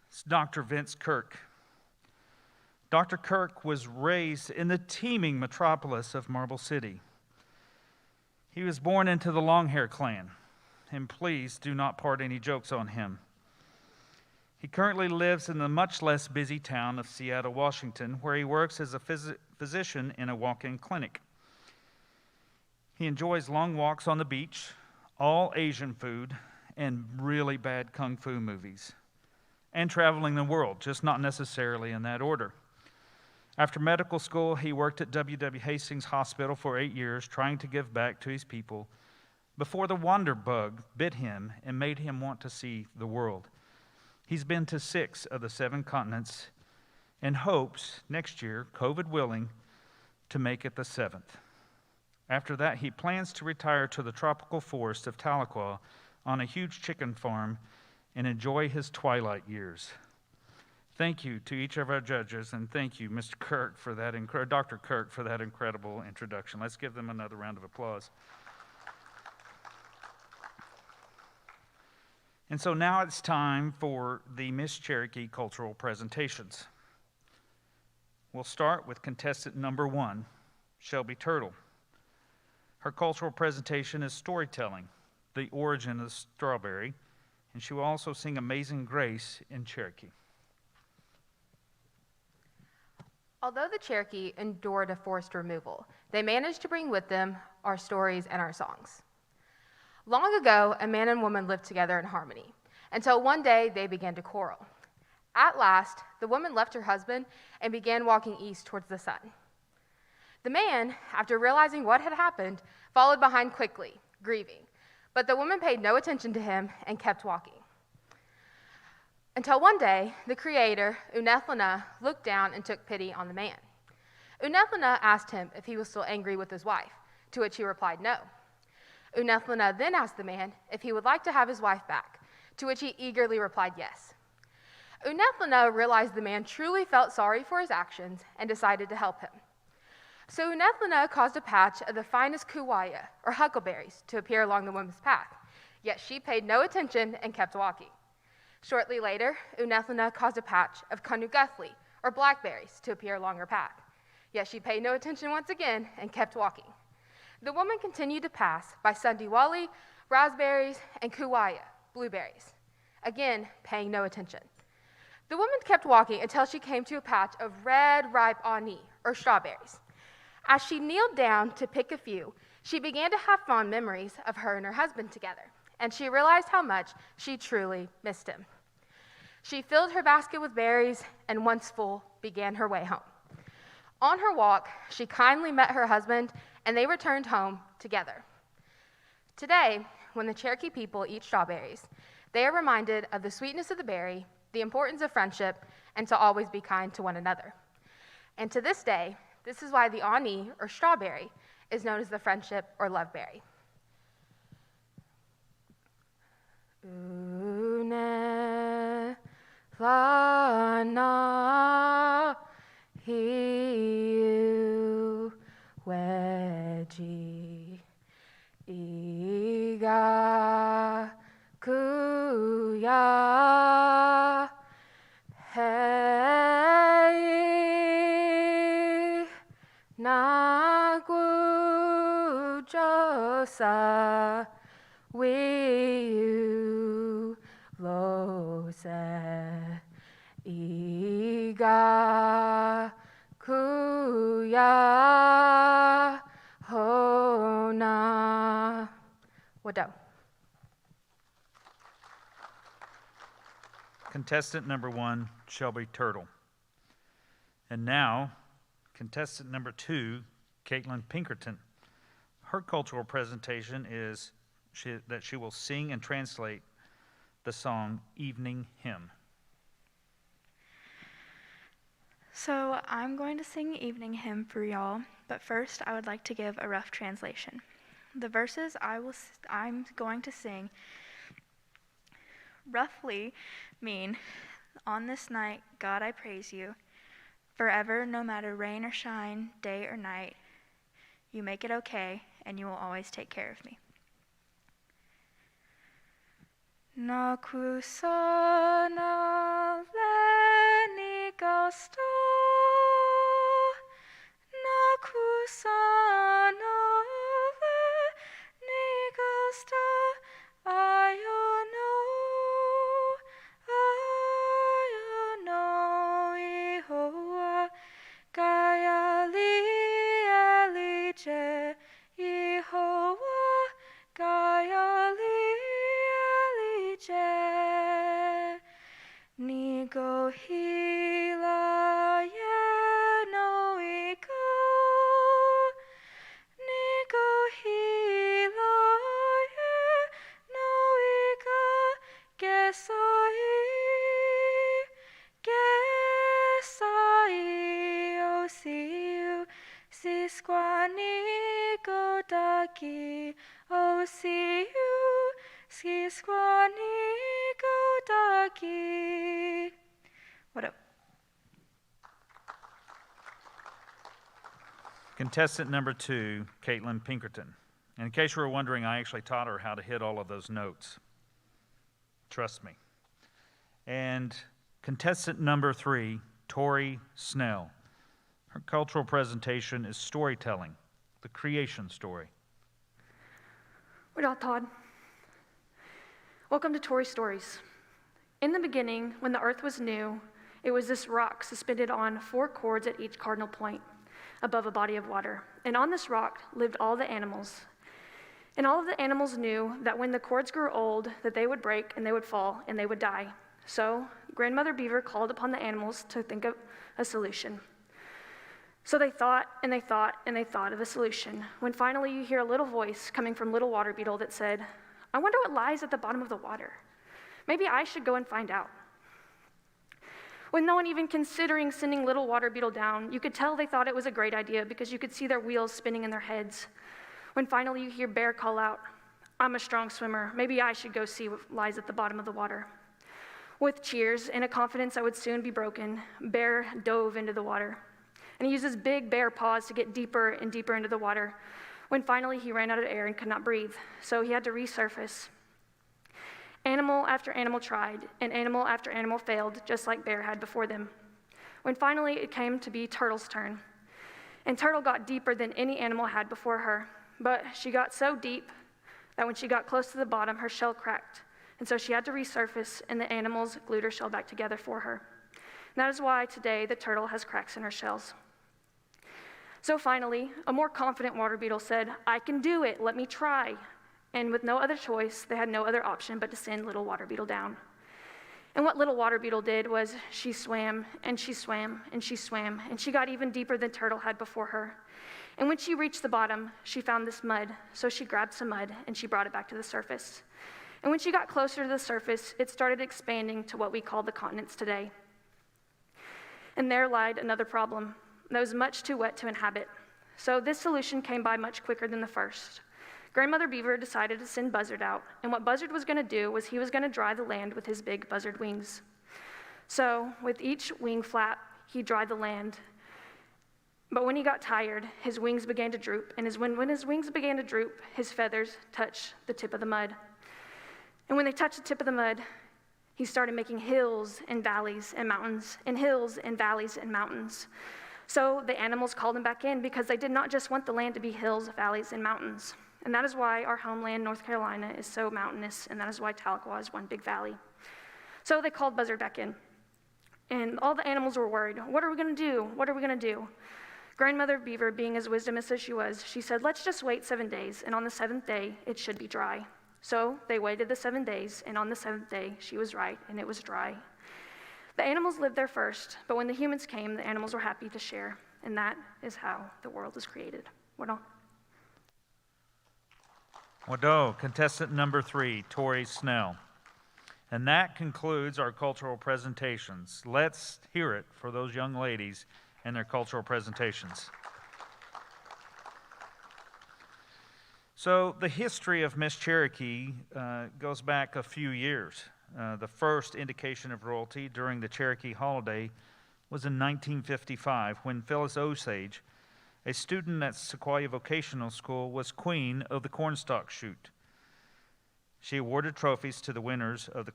It's Dr. Vince Kirk. Dr. Kirk was raised in the teeming metropolis of Marble City. He was born into the Longhair clan, and please do not part any jokes on him. He currently lives in the much less busy town of Seattle, Washington, where he works as a physician in a walk-in clinic. He enjoys long walks on the beach, all Asian food, and really bad kung fu movies, and traveling the world, just not necessarily in that order. After medical school, he worked at W.W. Hastings Hospital for 8 years, trying to give back to his people, before the wander bug bit him and made him want to see the world. He's been to 6 of the 7 continents and hopes next year, COVID willing, to make it the 7th. After that, he plans to retire to the tropical forest of Tahlequah on a huge chicken farm and enjoy his twilight years. Thank you to each of our judges, and thank you, Mr. Kirk, for that Dr. Kirk, for that incredible introduction. Let's give them another round of applause. And so now it's time for the Miss Cherokee cultural presentations. We'll start with contestant number 1, Shelby Turtle. Her cultural presentation is storytelling, the origin of the strawberry, and she will also sing Amazing Grace in Cherokee. Although the Cherokee endured a forced removal, they managed to bring with them our stories and our songs. Long ago, a man and woman lived together in harmony, until one day they began to quarrel. At last, the woman left her husband and began walking east towards the sun. The man, after realizing what had happened, followed behind quickly, grieving, but the woman paid no attention to him and kept walking. Until one day, the creator, Unethlana, looked down and took pity on the man. Unethlana asked him if he was still angry with his wife, to which he replied no. Unethlana then asked the man if he would like to have his wife back, to which he eagerly replied yes. Unethlana realized the man truly felt sorry for his actions and decided to help him. So Unethlana caused a patch of the finest kuwaya, or huckleberries, to appear along the woman's path, yet she paid no attention and kept walking. Shortly later, Unethlana caused a patch of kanuguthli, or blackberries to appear along her path. Yet she paid no attention once again and kept walking. The woman continued to pass by sundiwali, raspberries, and kuwaya, blueberries, again paying no attention. The woman kept walking until she came to a patch of red, ripe ani, or strawberries. As she kneeled down to pick a few, she began to have fond memories of her and her husband together, and she realized how much she truly missed him. She filled her basket with berries and, once full, began her way home. On her walk, she kindly met her husband, and they returned home together. Today, when the Cherokee people eat strawberries, they are reminded of the sweetness of the berry, the importance of friendship, and to always be kind to one another. And to this day, this is why the ani, or strawberry, is known as the friendship or love berry. Une lana hiu weji iga kuya hei nagu josa wiu lose iga kuya hona wado. Contestant number 1, Shelby Turtle. And now, contestant number 2, Caitlin Pinkerton. Her cultural presentation is that she will sing and translate the song Evening Hymn. So I'm going to sing Evening Hymn for y'all, but first I would like to give a rough translation. The verses I'm going to sing roughly mean, on this night, God, I praise you. Forever, no matter rain or shine, day or night, you make it okay, and you will always take care of me. Nakusana leni gosta, nakusana leni gosta, ayono, Yehowa, Gayali Elije, Yehowa, Gayali Elije, Nigo Hila Yeno Iko, Nigo Hila Yeno Iko, Gesai, Gesai, Osiu, Sisquani Godaki, Osiu, Sisquani Godaki. What up? Contestant number 2, Caitlin Pinkerton. And in case you were wondering, I actually taught her how to hit all of those notes. Trust me. And contestant number 3, Tori Snell. Her cultural presentation is storytelling, the creation story. What up, Todd? Welcome to Tori Stories. In the beginning, when the earth was new, it was this rock suspended on 4 cords at each cardinal point above a body of water. And on this rock lived all the animals. And all of the animals knew that when the cords grew old, that they would break and they would fall and they would die. So Grandmother Beaver called upon the animals to think of a solution. So they thought and they thought and they thought of a solution, when finally you hear a little voice coming from Little Water Beetle that said, I wonder what lies at the bottom of the water. Maybe I should go and find out. With no one even considering sending Little Water Beetle down, you could tell they thought it was a great idea because you could see their wheels spinning in their heads. When finally you hear Bear call out, I'm a strong swimmer. Maybe I should go see what lies at the bottom of the water. With cheers and a confidence that would soon be broken, Bear dove into the water. And he used his big bear paws to get deeper and deeper into the water, when finally he ran out of air and could not breathe, so he had to resurface. Animal after animal tried, and animal after animal failed, just like Bear had before them. when finally it came to be Turtle's turn. And Turtle got deeper than any animal had before her, but she got so deep that when she got close to the bottom, her shell cracked. And so she had to resurface, and the animals glued her shell back together for her. And that is why today the turtle has cracks in her shells. So finally, a more confident water beetle said, "I can do it, let me try." And with no other choice, they had no other option but to send little water beetle down. And what little water beetle did was she swam, and she swam, and she swam, and she got even deeper than Turtle had before her. And when she reached the bottom, she found this mud, so she grabbed some mud and she brought it back to the surface. And when she got closer to the surface, it started expanding to what we call the continents today. And there lied another problem that was much too wet to inhabit. So this solution came by much quicker than the first. Grandmother Beaver decided to send Buzzard out, and what Buzzard was going to do was he was going to dry the land with his big buzzard wings. So with each wing flap, he dried the land. But when he got tired, his wings began to droop, and when his wings began to droop, his feathers touched the tip of the mud. And when they touched the tip of the mud, he started making hills and valleys and mountains, and hills and valleys and mountains. So the animals called him back in because they did not just want the land to be hills, valleys, and mountains. And that is why our homeland, North Carolina, is so mountainous, and that is why Tahlequah is one big valley. So they called Buzzard back in. And all the animals were worried. What are we going to do? What are we going to do? Grandmother Beaver, being as wisdomous as she was, she said, "Let's just wait 7 days, and on the 7th day, it should be dry." So they waited the 7 days, and on the 7th day, she was right, and it was dry. The animals lived there first, but when the humans came, the animals were happy to share, and that is how the world is created. Wado. Wado, contestant number 3, Tori Snell. And that concludes our cultural presentations. Let's hear it for those young ladies and their cultural presentations. So the history of Miss Cherokee goes back a few years. The first indication of royalty during the Cherokee holiday was in 1955 when Phyllis Osage, a student at Sequoia Vocational School, was queen of the cornstalk shoot. She awarded trophies to the winners of the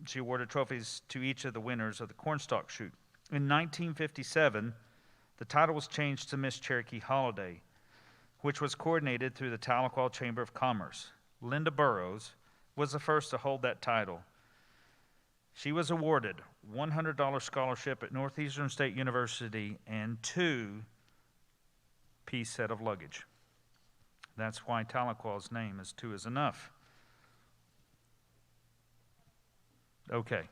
She awarded trophies to each of the winners of the cornstalk shoot. In 1957, the title was changed to Miss Cherokee Holiday, which was coordinated through the Tahlequah Chamber of Commerce. Linda Burrows was the first to hold that title. She was awarded a $100 scholarship at Northeastern State University and 2-piece set of luggage. That's why Tahlequah's name is 2 is enough. Okay.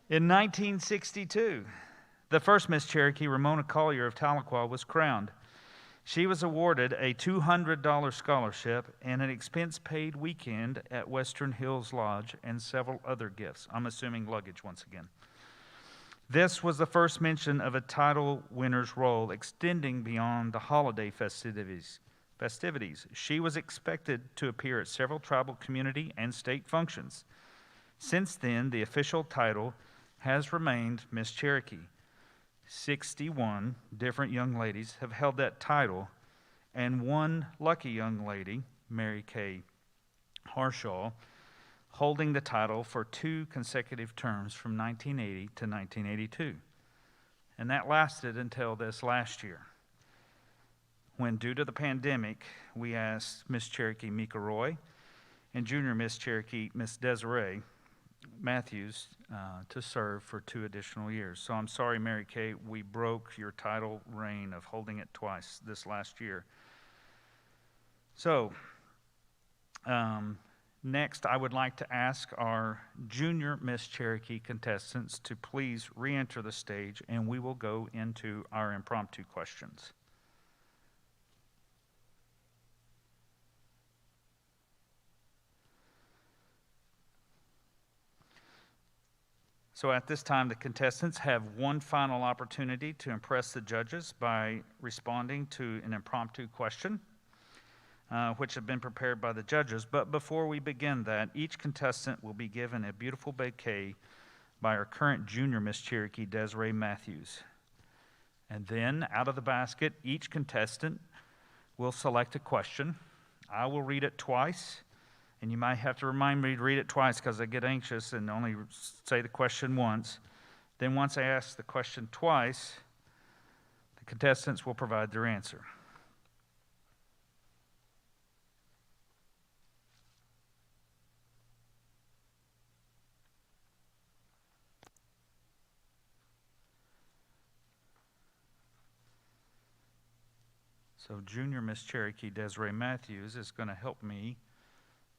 In 1962, the first Miss Cherokee, Ramona Collier of Tahlequah, was crowned. She was awarded a $200 scholarship and an expense-paid weekend at Western Hills Lodge and several other gifts. I'm assuming luggage once again. This was the first mention of a title winner's role extending beyond the holiday festivities. She was expected to appear at several tribal community and state functions. Since then, the official title has remained Miss Cherokee. 61 different young ladies have held that title, and one lucky young lady, Mary Kay Harshaw, holding the title for 2 consecutive terms from 1980 to 1982. And that lasted until this last year, when, due to the pandemic, we asked Miss Cherokee Mika Roy and Junior Miss Cherokee Miss Desiree Matthews to serve for 2 additional years. So I'm sorry, Mary Kay, we broke your title reign of holding it twice this last year. So next, I would like to ask our Junior Miss Cherokee contestants to please re-enter the stage, and we will go into our impromptu questions. So at this time, the contestants have one final opportunity to impress the judges by responding to an impromptu question, which have been prepared by the judges. But before we begin that, each contestant will be given a beautiful bouquet by our current Junior Miss Cherokee, Desiree Matthews. And then, out of the basket, each contestant will select a question. I will read it twice. And you might have to remind me to read it twice because I get anxious and only say the question once. Then once I ask the question twice, the contestants will provide their answer. So Junior Miss Cherokee Desiree Matthews is going to help me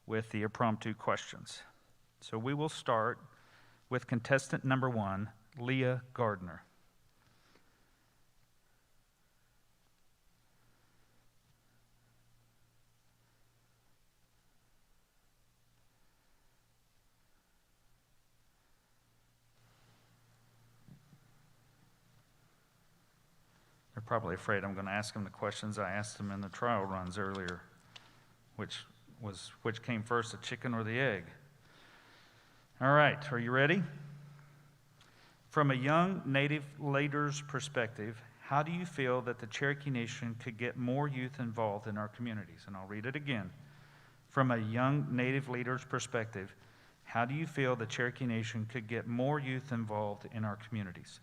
with the impromptu questions. So we will start with contestant number 1, Leah Gardner. They're probably afraid I'm going to ask them the questions I asked them in the trial runs earlier, which came first, the chicken or the egg? All right, are you ready? From a young Native leader's perspective, how do you feel that the Cherokee Nation could get more youth involved in our communities? And I'll read it again. From a young Native leader's perspective, how do you feel the Cherokee Nation could get more youth involved in our communities?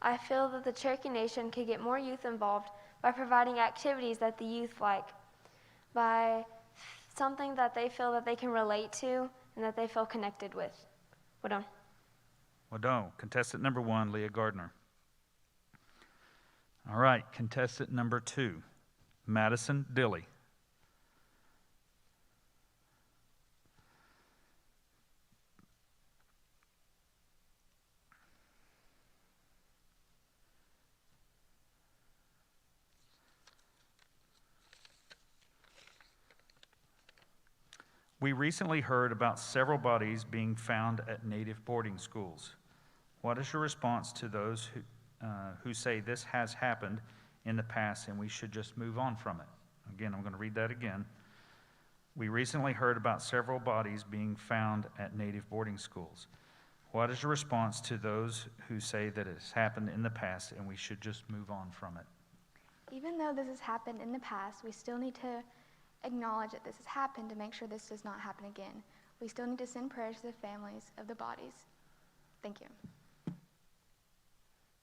I feel that the Cherokee Nation could get more youth involved by providing activities that the youth like, by something that they feel that they can relate to and that they feel connected with. Wadon. Wadon. Contestant number 1, Leah Gardner. All right, contestant number 2, Madison Dilly. We recently heard about several bodies being found at Native boarding schools. What is your response to those who say this has happened in the past and we should just move on from it? Again, I'm going to read that again. We recently heard about several bodies being found at Native boarding schools. What is your response to those who say that it has happened in the past and we should just move on from it? Even though this has happened in the past, we still need to acknowledge that this has happened to make sure this does not happen again. We still need to send prayers to the families of the bodies. Thank you.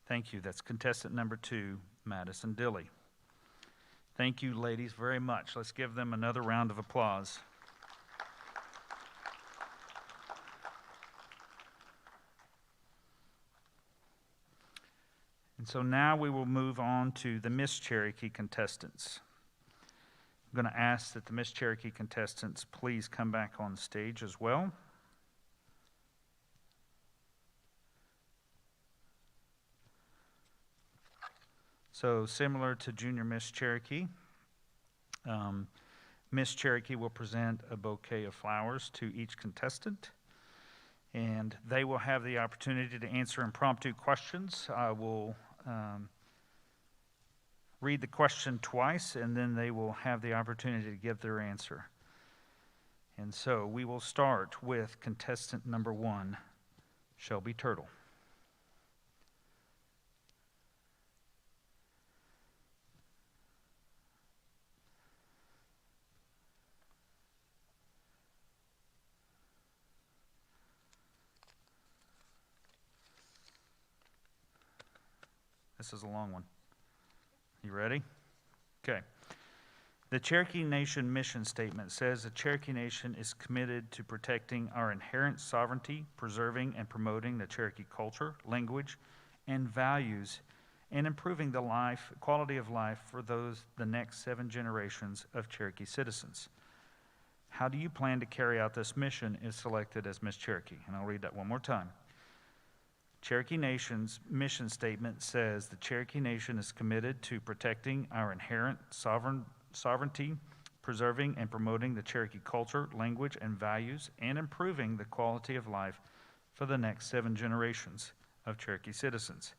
Thank you. That's contestant number 2, Madison Dilly. Thank you, ladies, very much. Let's give them another round of applause. And so now we will move on to the Miss Cherokee contestants. I'm going to ask that the Miss Cherokee contestants please come back on stage as well. So similar to Junior Miss Cherokee, Miss Cherokee will present a bouquet of flowers to each contestant, and they will have the opportunity to answer impromptu questions. I will read the question twice, and then they will have the opportunity to give their answer. And so we will start with contestant number 1, Shelby Turtle. This is a long one. You ready? Okay. The Cherokee Nation mission statement says the Cherokee Nation is committed to protecting our inherent sovereignty, preserving and promoting the Cherokee culture, language, and values, and improving the quality of life for the next 7 generations of Cherokee citizens. How do you plan to carry out this mission if selected as Miss Cherokee? And I'll read that one more time. Cherokee Nation's mission statement says the Cherokee Nation is committed to protecting our inherent sovereignty, preserving and promoting the Cherokee culture, language, and values, and improving the quality of life for the next 7 generations of Cherokee citizens.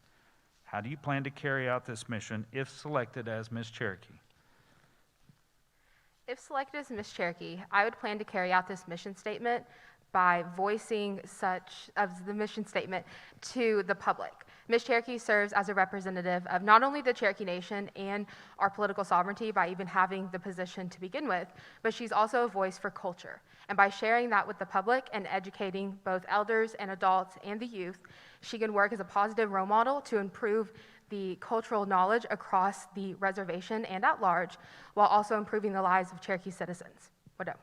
How do you plan to carry out this mission if selected as Miss Cherokee? If selected as Miss Cherokee, I would plan to carry out this mission statement by voicing such of the mission statement to the public. Miss Cherokee serves as a representative of not only the Cherokee Nation and our political sovereignty by even having the position to begin with, but she's also a voice for culture. And by sharing that with the public and educating both elders and adults and the youth, she can work as a positive role model to improve the cultural knowledge across the reservation and at large, while also improving the lives of Cherokee citizens. Wadoe.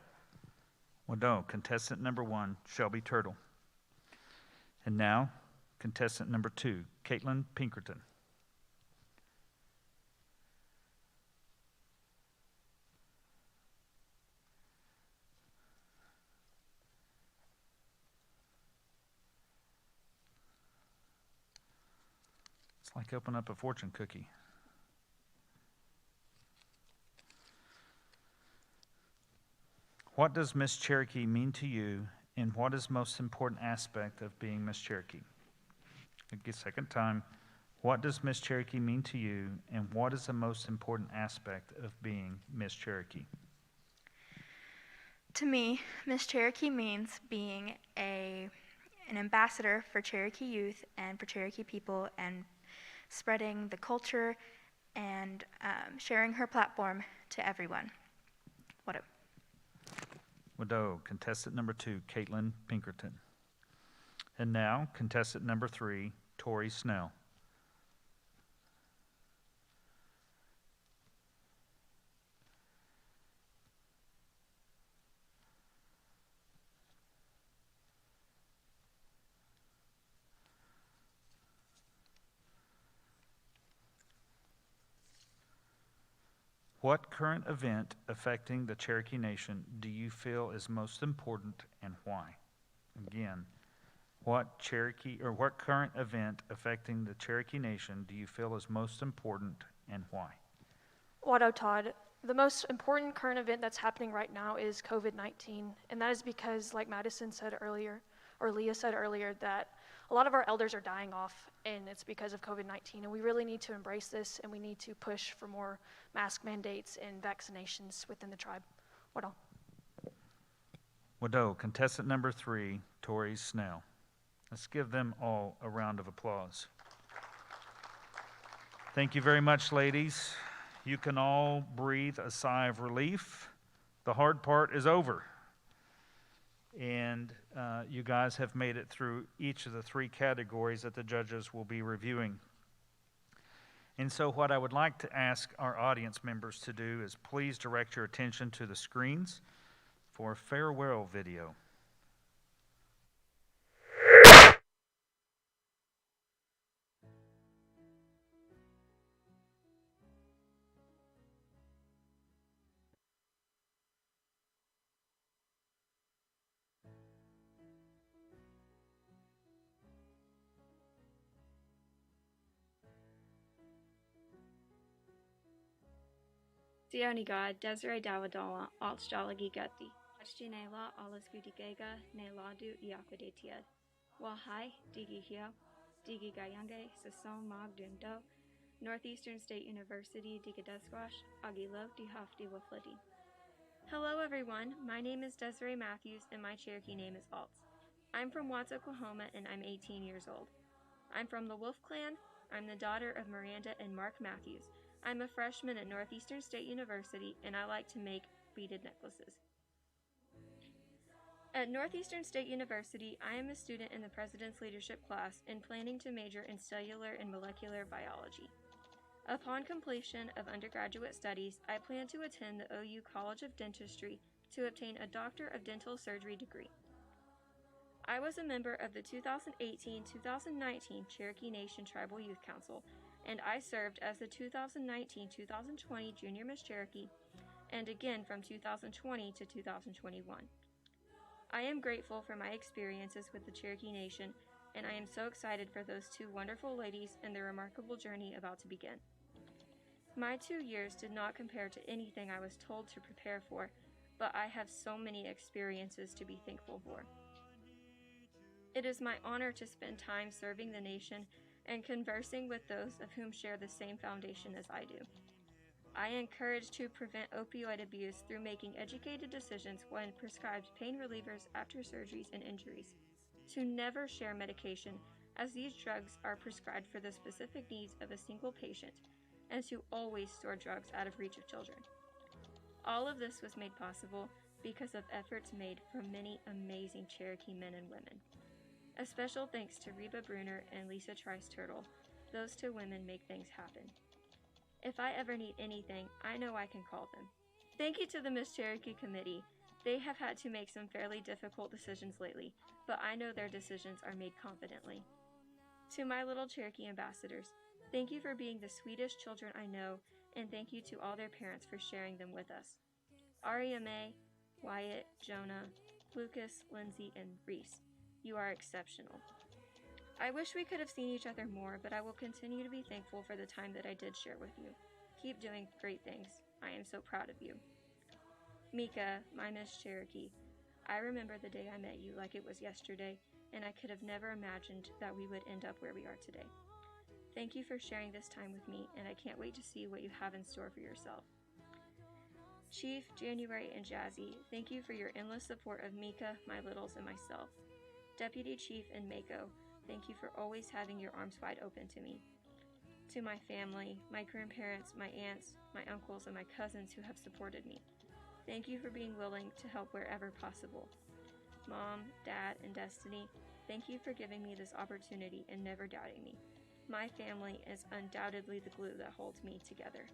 Wadoe, contestant number 1, Shelby Turtle. And now, contestant number 2, Caitlin Pinkerton. It's like opening up a fortune cookie. What does Miss Cherokee mean to you, and what is the most important aspect of being Miss Cherokee? A second time. What does Miss Cherokee mean to you, and what is the most important aspect of being Miss Cherokee? To me, Miss Cherokee means being an ambassador for Cherokee youth and for Cherokee people, and spreading the culture and sharing her platform to everyone. Wadoe. Wadoe, contestant number 2, Caitlin Pinkerton. And now, contestant number 3, Tori Snell. What current event affecting the Cherokee Nation do you feel is most important, and why? Again, what current event affecting the Cherokee Nation do you feel is most important, and why? Wadoe Todd. The most important current event that's happening right now is COVID-19, and that is because, like Madison said earlier, or Leah said earlier, that a lot of our elders are dying off, and it's because of COVID-19, and we really need to embrace this, and we need to push for more mask mandates and vaccinations within the tribe. Wadoe. Wadoe, contestant number 3, Tori Snell. Let's give them all a round of applause. Thank you very much, ladies. You can all breathe a sigh of relief. The hard part is over. And you guys have made it through each of the 3 categories that the judges will be reviewing. And so what I would like to ask our audience members to do is please direct your attention to the screens for a farewell video. Sionigad, Desiree Dawadala, Altsjalagi Gatti. Achinela, Alas Gudigega, Neladu, Iakwadetiad. Wahai, Digi Hio, Digi Gayange, Sason Mag Dundo, Northeastern State University, Digadesquash, Agilo, Dihafdi Wafladi. Hello everyone, my name is Desiree Matthews and my Cherokee name is Alts. I'm from Watts, Oklahoma and I'm 18 years old. I'm from the Wolf Clan. I'm the daughter of Miranda and Mark Matthews. I'm a freshman at Northeastern State University, and I like to make beaded necklaces. At Northeastern State University, I am a student in the President's Leadership class and planning to major in cellular and molecular biology. Upon completion of undergraduate studies, I plan to attend the OU College of Dentistry to obtain a Doctor of Dental Surgery degree. I was a member of the 2018-2019 Cherokee Nation Tribal Youth Council, and I served as the 2019-2020 Junior Miss Cherokee, and again from 2020 to 2021. I am grateful for my experiences with the Cherokee Nation, and I am so excited for those 2 wonderful ladies and their remarkable journey about to begin. My 2 years did not compare to anything I was told to prepare for, but I have so many experiences to be thankful for. It is my honor to spend time serving the nation and conversing with those of whom share the same foundation as I do. I encourage to prevent opioid abuse through making educated decisions when prescribed pain relievers after surgeries and injuries, to never share medication as these drugs are prescribed for the specific needs of a single patient, and to always store drugs out of reach of children. All of this was made possible because of efforts made from many amazing Cherokee men and women. A special thanks to Reba Bruner and Lisa Trice Turtle. Those two women make things happen. If I ever need anything, I know I can call them. Thank you to the Miss Cherokee Committee. They have had to make some fairly difficult decisions lately, but I know their decisions are made confidently. To my little Cherokee ambassadors, thank you for being the sweetest children I know, and thank you to all their parents for sharing them with us. Aria Mae, Wyatt, Jonah, Lucas, Lindsay, and Reese, you are exceptional. I wish we could have seen each other more, but I will continue to be thankful for the time that I did share with you. Keep doing great things. I am so proud of you. Mika, my Miss Cherokee, I remember the day I met you like it was yesterday, and I could have never imagined that we would end up where we are today. Thank you for sharing this time with me, and I can't wait to see what you have in store for yourself. Chief, January, and Jazzy, thank you for your endless support of Mika, my littles, and myself. Deputy Chief and Mako, thank you for always having your arms wide open to me. To my family, my grandparents, my aunts, my uncles, and my cousins who have supported me, thank you for being willing to help wherever possible. Mom, Dad, and Destiny, thank you for giving me this opportunity and never doubting me. My family is undoubtedly the glue that holds me together.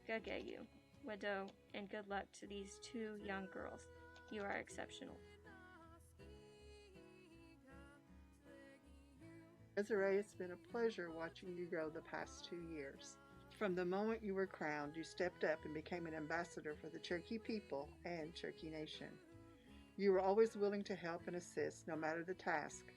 Gageyu, Wado, and good luck to these two young girls. You are exceptional. Desiree, it's been a pleasure watching you grow the past 2 years. From the moment you were crowned, you stepped up and became an ambassador for the Cherokee people and Cherokee Nation. You were always willing to help and assist, no matter the task.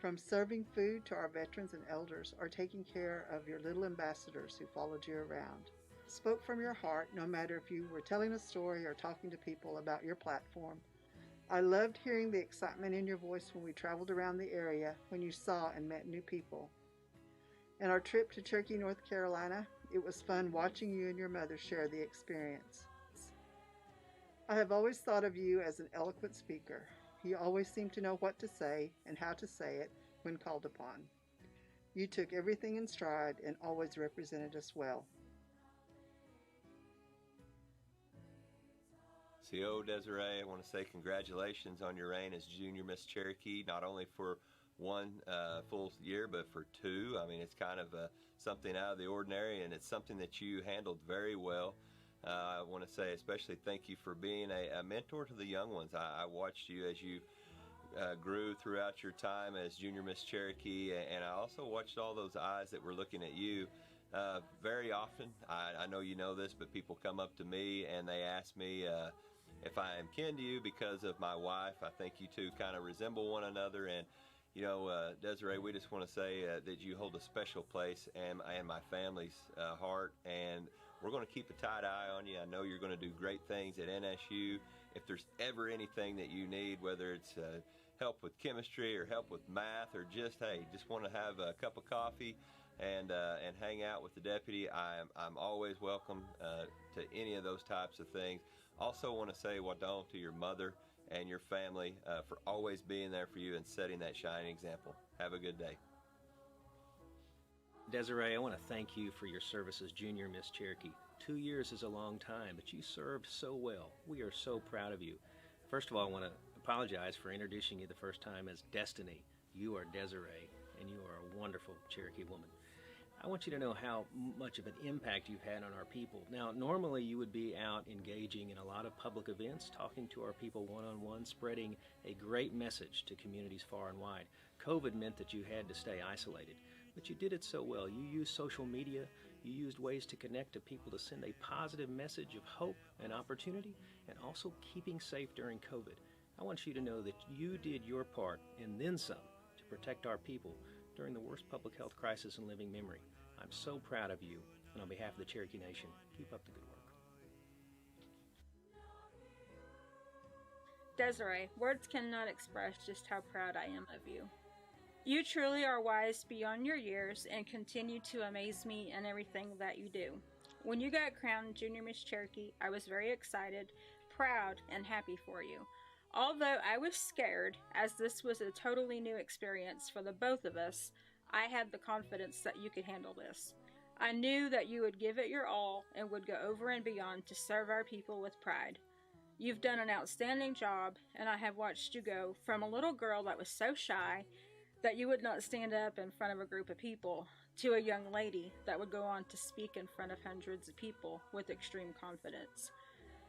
From serving food to our veterans and elders, or taking care of your little ambassadors who followed you around. Spoke from your heart, no matter if you were telling a story or talking to people about your platform. I loved hearing the excitement in your voice when we traveled around the area, when you saw and met new people. In our trip to Cherokee, North Carolina, it was fun watching you and your mother share the experience. I have always thought of you as an eloquent speaker. You always seemed to know what to say and how to say it when called upon. You took everything in stride and always represented us well. CO Desiree, I want to say congratulations on your reign as Junior Miss Cherokee, not only for one full year, but for two. I mean, it's kind of something out of the ordinary, and it's something that you handled very well. I want to say especially thank you for being a mentor to the young ones. I watched you as you grew throughout your time as Junior Miss Cherokee, and I also watched all those eyes that were looking at you. Very often, I know you know this, but people come up to me and they ask me if I am kin to you because of my wife. I think you two kind of resemble one another, and you know, Desiree, we just want to say that you hold a special place in my family's heart, and we're going to keep a tight eye on you. I know you're going to do great things at NSU. If there's ever anything that you need, whether it's help with chemistry or help with math, or just, hey, just want to have a cup of coffee and hang out with the deputy, I'm always welcome to any of those types of things. Also want to say wadon to your mother and your family for always being there for you and setting that shining example. Have a good day. Desiree, I want to thank you for your service as Junior Miss Cherokee. 2 years is a long time, but you served so well. We are so proud of you. First of all, I want to apologize for introducing you the first time as Destiny. You are Desiree, and you are a wonderful Cherokee woman. I want you to know how much of an impact you've had on our people. Now, normally you would be out engaging in a lot of public events, talking to our people one-on-one, spreading a great message to communities far and wide. COVID meant that you had to stay isolated, but you did it so well. You used social media, you used ways to connect to people to send a positive message of hope and opportunity, and also keeping safe during COVID. I want you to know that you did your part and then some to protect our people during the worst public health crisis in living memory. I'm so proud of you, and on behalf of the Cherokee Nation, keep up the good work. Desiree, words cannot express just how proud I am of you. You truly are wise beyond your years and continue to amaze me in everything that you do. When you got crowned Junior Miss Cherokee, I was very excited, proud, and happy for you. Although I was scared, as this was a totally new experience for the both of us, I had the confidence that you could handle this. I knew that you would give it your all and would go over and beyond to serve our people with pride. You've done an outstanding job, and I have watched you go from a little girl that was so shy that you would not stand up in front of a group of people to a young lady that would go on to speak in front of hundreds of people with extreme confidence.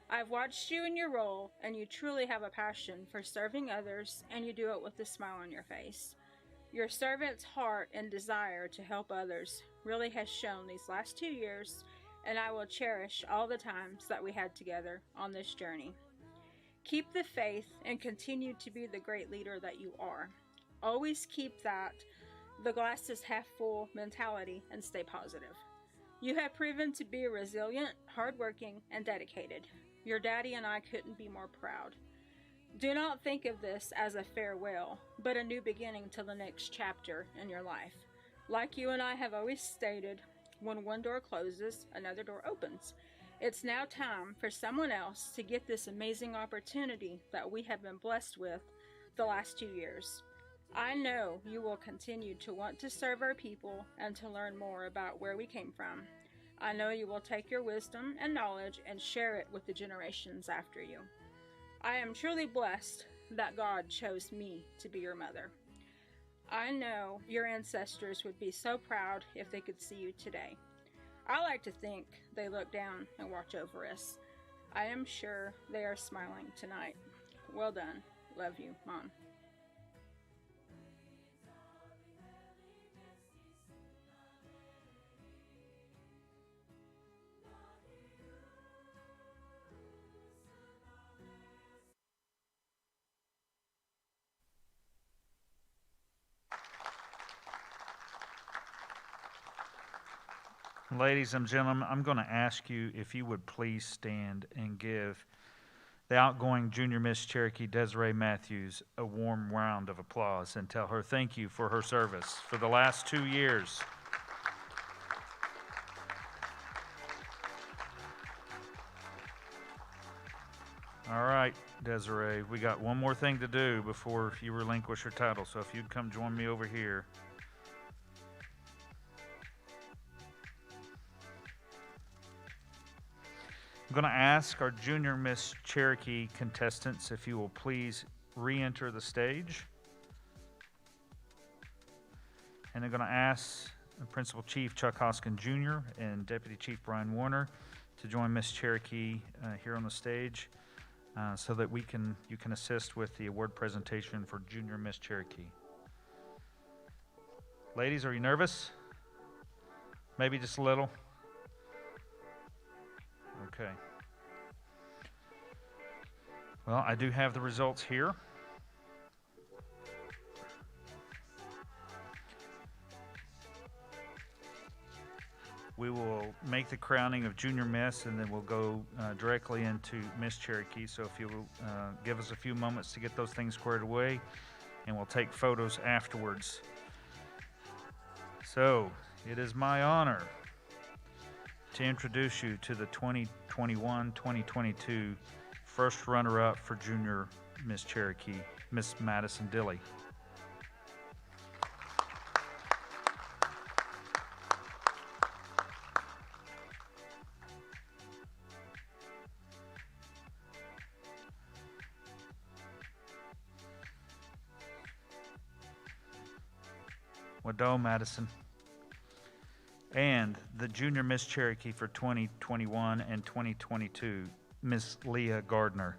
I've watched you in your role, and you truly have a passion for serving others, and you do it with a smile on your face. Your servant's heart and desire to help others really has shown these last 2 years, and I will cherish all the times that we had together on this journey. Keep the faith and continue to be the great leader that you are. Always keep that the glass is half full mentality and stay positive. You have proven to be resilient, hardworking, and dedicated. Your daddy and I couldn't be more proud. Do not think of this as a farewell, but a new beginning to the next chapter in your life. Like you and I have always stated, when one door closes, another door opens. It's now time for someone else to get this amazing opportunity that we have been blessed with the last 2 years. I know you will continue to want to serve our people and to learn more about where we came from. I know you will take your wisdom and knowledge and share it with the generations after you. I am truly blessed that God chose me to be your mother. I know your ancestors would be so proud if they could see you today. I like to think they look down and watch over us. I am sure they are smiling tonight. Well done. Love you, Mom. Ladies and gentlemen, I'm going to ask you if you would please stand and give the outgoing Junior Miss Cherokee, Desiree Matthews, a warm round of applause and tell her thank you for her service for the last 2 years. All right, Desiree, we got one more thing to do before you relinquish your title, so if you'd come join me over here. I'm going to ask our Junior Miss Cherokee contestants if you will please re-enter the stage. And I'm going to ask Principal Chief Chuck Hoskin Jr. and Deputy Chief Brian Warner to join Miss Cherokee here on the stage so that you can assist with the award presentation for Junior Miss Cherokee. Ladies, are you nervous? Maybe just a little? Okay. Well, I do have the results here. We will make the crowning of Junior Miss, and then we'll go directly into Miss Cherokee. So if you will give us a few moments to get those things squared away, and we'll take photos afterwards. So it is my honor to introduce you to the 2021-2022 first runner-up for Junior Miss Cherokee, Miss Madison Dilley. Wadeau Madison. And the Junior Miss Cherokee for 2021 and 2022, Miss Leah Gardner.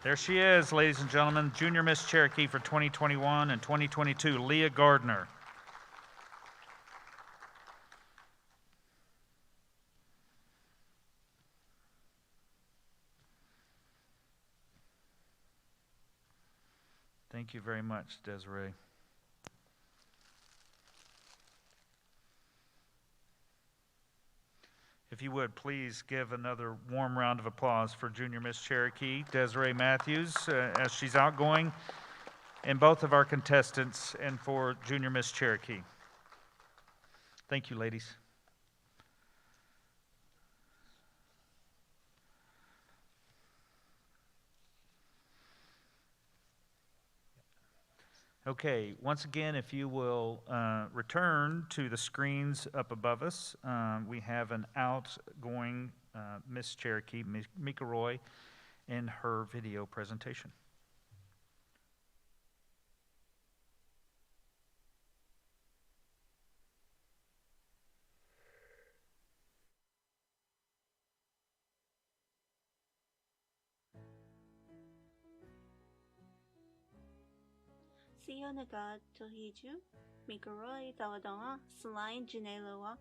There she is, ladies and gentlemen, Junior Miss Cherokee for 2021 and 2022, Leah Gardner. Thank you very much, Desiree. If you would, please give another warm round of applause for Junior Miss Cherokee, Desiree Matthews, as she's outgoing, and both of our contestants, and for Junior Miss Cherokee. Thank you, ladies. Okay, once again, if you will return to the screens up above us, we have an outgoing Miss Cherokee, Mika Roy, in her video presentation. Siyo nagad tohiju, Mikoroi tawadonga, Slain Janeloa,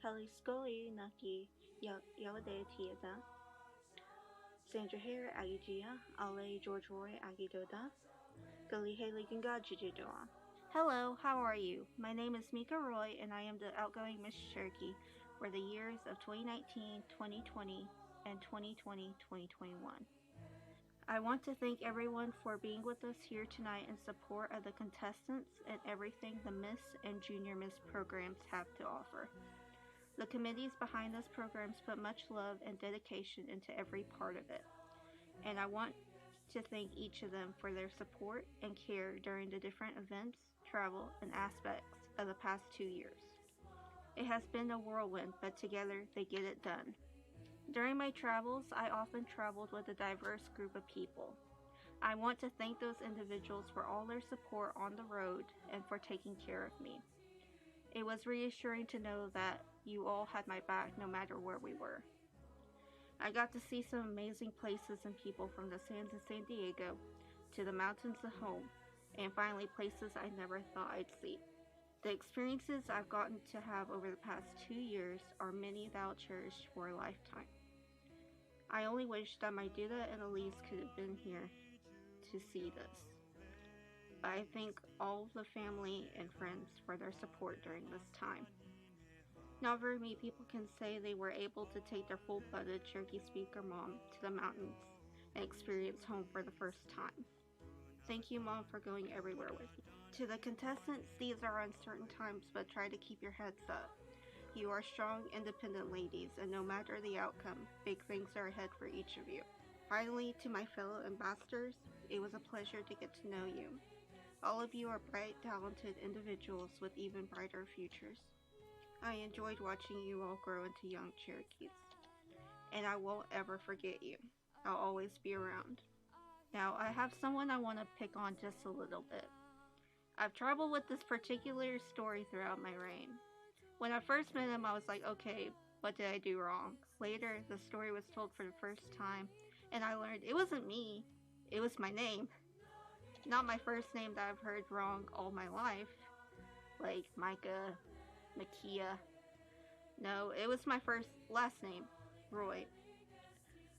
Haliskoi Naki Yawade Tiada, Sandra Hare Agijia, Ale George Roy Agidoda, Galihele Ganga Jijidoa. Hello, how are you? My name is Mika Roy and I am the outgoing Miss Cherokee for the years of 2019, 2020, and 2020-2021. I want to thank everyone for being with us here tonight in support of the contestants and everything the Miss and Junior Miss programs have to offer. The committees behind those programs put much love and dedication into every part of it, and I want to thank each of them for their support and care during the different events, travel, and aspects of the past 2 years. It has been a whirlwind, but together they get it done. During my travels, I often traveled with a diverse group of people. I want to thank those individuals for all their support on the road and for taking care of me. It was reassuring to know that you all had my back no matter where we were. I got to see some amazing places and people, from the sands of San Diego to the mountains of home, and finally places I never thought I'd see. The experiences I've gotten to have over the past 2 years are many that I'll cherish for a lifetime. I only wish that my Duda and Elise could have been here to see this. But I thank all of the family and friends for their support during this time. Not very many people can say they were able to take their full-blooded Cherokee speaker mom to the mountains and experience home for the first time. Thank you, Mom, for going everywhere with me. To the contestants, these are uncertain times, but try to keep your heads up. You are strong, independent ladies, and no matter the outcome, big things are ahead for each of you. Finally, to my fellow ambassadors, it was a pleasure to get to know you. All of you are bright, talented individuals with even brighter futures. I enjoyed watching you all grow into young Cherokees, and I won't ever forget you. I'll always be around. Now, I have someone I want to pick on just a little bit. I've traveled with this particular story throughout my reign. When I first met him, I was like, okay, what did I do wrong? Later, the story was told for the first time, and I learned it wasn't me, it was my name. Not my first name that I've heard wrong all my life, like Micah, Makia. No, it was my last name, Roy.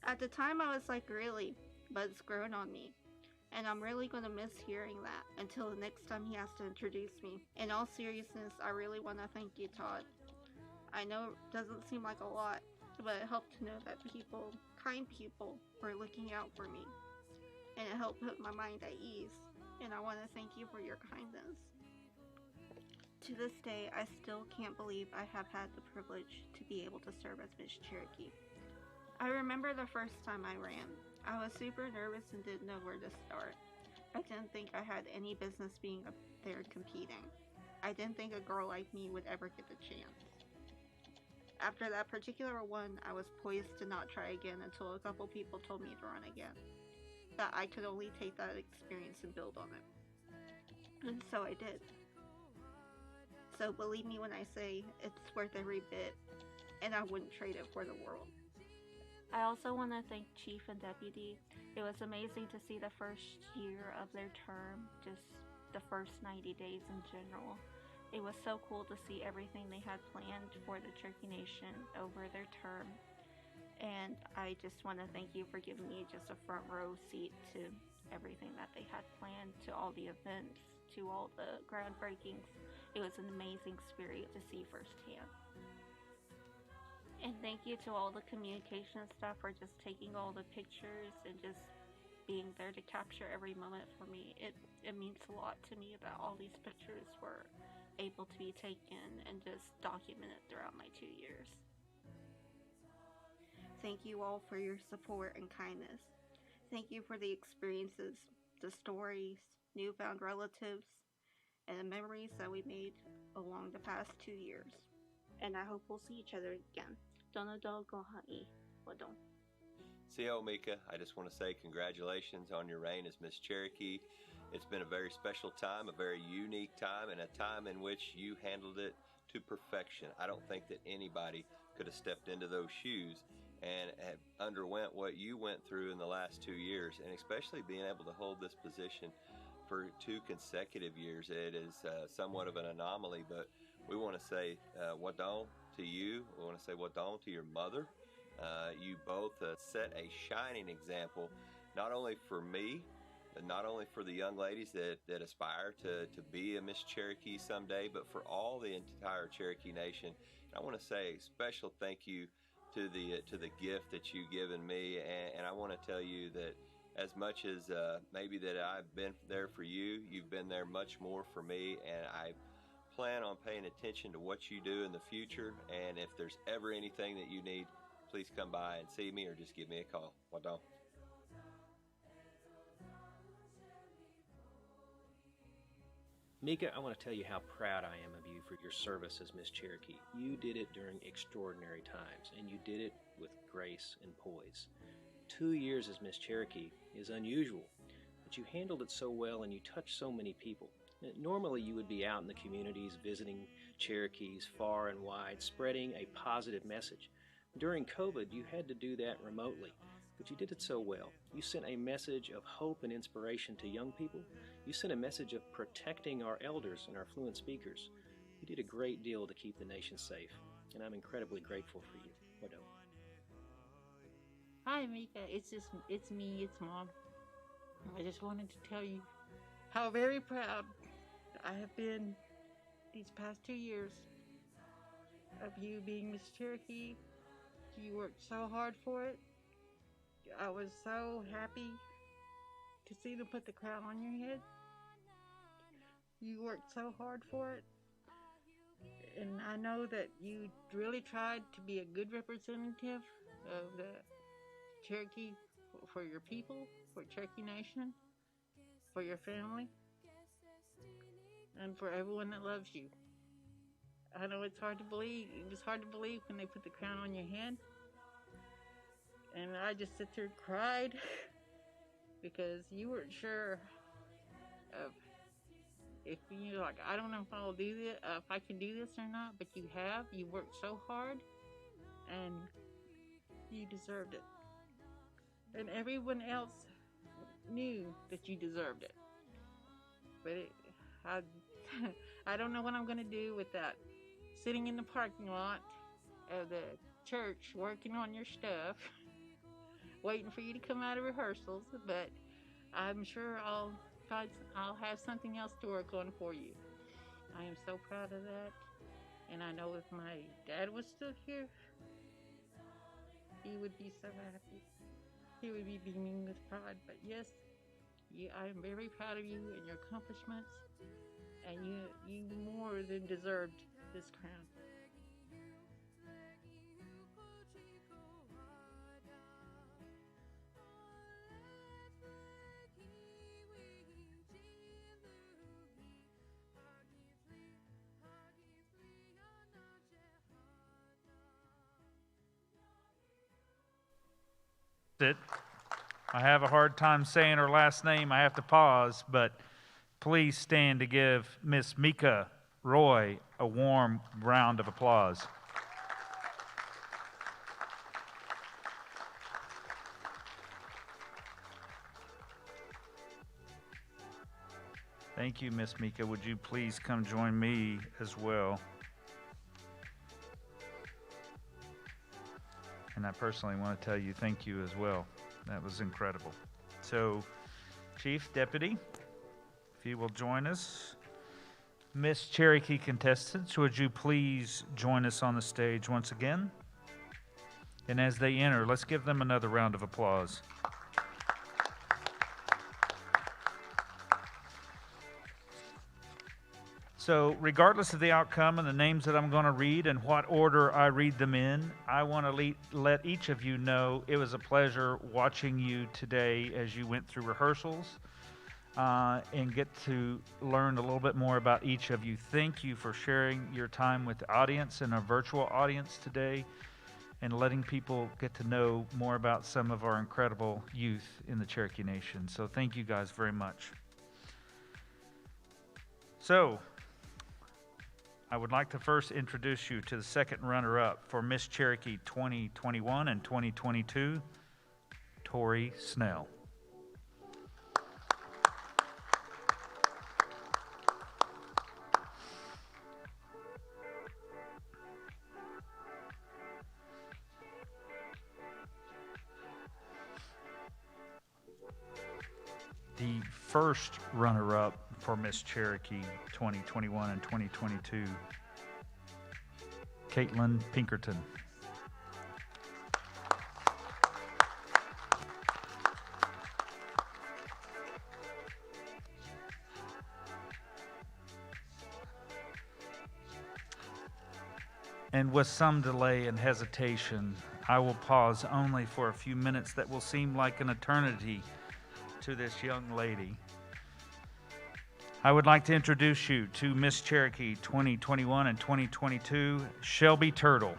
At the time, I was like, really? But it's grown on me. And I'm really going to miss hearing that until the next time he has to introduce me. In all seriousness, I really want to thank you, Todd. I know it doesn't seem like a lot, but it helped to know that people, kind people, were looking out for me. And it helped put my mind at ease. And I want to thank you for your kindness. To this day, I still can't believe I have had the privilege to be able to serve as Miss Cherokee. I remember the first time I ran. I was super nervous and didn't know where to start. I didn't think I had any business being up there competing. I didn't think a girl like me would ever get the chance. After that particular one, I was poised to not try again until a couple people told me to run again. That I could only take that experience and build on it. And so I did. So believe me when I say it's worth every bit, and I wouldn't trade it for the world. I also want to thank Chief and Deputy. It was amazing to see the first year of their term, just the first 90 days in general. It was so cool to see everything they had planned for the Cherokee Nation over their term. And I just want to thank you for giving me just a front row seat to everything that they had planned, to all the events, to all the groundbreakings. It was an amazing experience to see firsthand. And thank you to all the communication staff for just taking all the pictures and just being there to capture every moment for me. It means a lot to me that all these pictures were able to be taken and just documented throughout my 2 years. Thank you all for your support and kindness. Thank you for the experiences, the stories, newfound relatives, and the memories that we made along the past 2 years. And I hope we'll see each other again. Donodo Goha'i Wadon. CO Mika, I just want to say congratulations on your reign as Miss Cherokee. It's been a very special time, a very unique time, and a time in which you handled it to perfection. I don't think that anybody could have stepped into those shoes and have underwent what you went through in the last 2 years, and especially being able to hold this position for 2 consecutive years. It is somewhat of an anomaly, but we want to say wadon to you. We want to say wadon to your mother. You both set a shining example, not only for me, but not only for the young ladies that aspire to be a Miss Cherokee someday, but for all the entire Cherokee Nation. And I want to say a special thank you to the gift that you've given me, and I want to tell you that as much as maybe that I've been there for you, you've been there much more for me, and I plan on paying attention to what you do in the future. And if there's ever anything that you need, please come by and see me or just give me a call. Wadon. Mika, I want to tell you how proud I am of you for your service as Miss Cherokee. You did it during extraordinary times, and you did it with grace and poise. 2 years as Miss Cherokee is unusual, but you handled it so well and you touched so many people. Normally you would be out in the communities visiting Cherokees far and wide, spreading a positive message. During COVID, you had to do that remotely, but you did it so well. You sent a message of hope and inspiration to young people. You sent a message of protecting our elders and our fluent speakers. You did a great deal to keep the nation safe, and I'm incredibly grateful for you. Wadon. Hi, Mika. It's me, it's Mom. I just wanted to tell you how very proud I have been these past 2 years of you being Miss Cherokee. You worked so hard for it. I was so happy to see them put the crown on your head. You worked so hard for it. And I know that you really tried to be a good representative of the Cherokee for your people, for Cherokee Nation, for your family, and for everyone that loves you. I know it's hard to believe. It was hard to believe when they put the crown on your head. And I just sit there and cried because you weren't sure of if you're like, I don't know if I'll do this, if I can do this or not, but you have. You worked so hard and you deserved it. And everyone else knew that you deserved it. But I don't know what I'm going to do with that. Sitting in the parking lot of the church working on your stuff, waiting for you to come out of rehearsals, but I'm sure I'll have something else to work on for you. I am so proud of that, and I know if my dad was still here, he would be so happy. He would be beaming with pride. But yes, I am very proud of you and your accomplishments, and you more than deserved this crown. I have a hard time saying her last name. I have to pause, but please stand to give Miss Mika Roy a warm round of applause. Thank you, Miss Mika. Would you please come join me as well? And I personally want to tell you thank you as well. That was incredible. So, Chief, Deputy, if you will join us. Miss Cherokee contestants, would you please join us on the stage once again? And as they enter, let's give them another round of applause. So regardless of the outcome and the names that I'm going to read and what order I read them in, I want to let each of you know it was a pleasure watching you today as you went through rehearsals and get to learn a little bit more about each of you. Thank you for sharing your time with the audience and our virtual audience today and letting people get to know more about some of our incredible youth in the Cherokee Nation. So thank you guys very much. So, I would like to first introduce you to the second runner-up for Miss Cherokee 2021 and 2022, Tori Snell. The first runner-up for Miss Cherokee 2021 and 2022, Caitlin Pinkerton. And with some delay and hesitation, I will pause only for a few minutes that will seem like an eternity to this young lady. I would like to introduce you to Miss Cherokee 2021 and 2022, Shelby Turtle.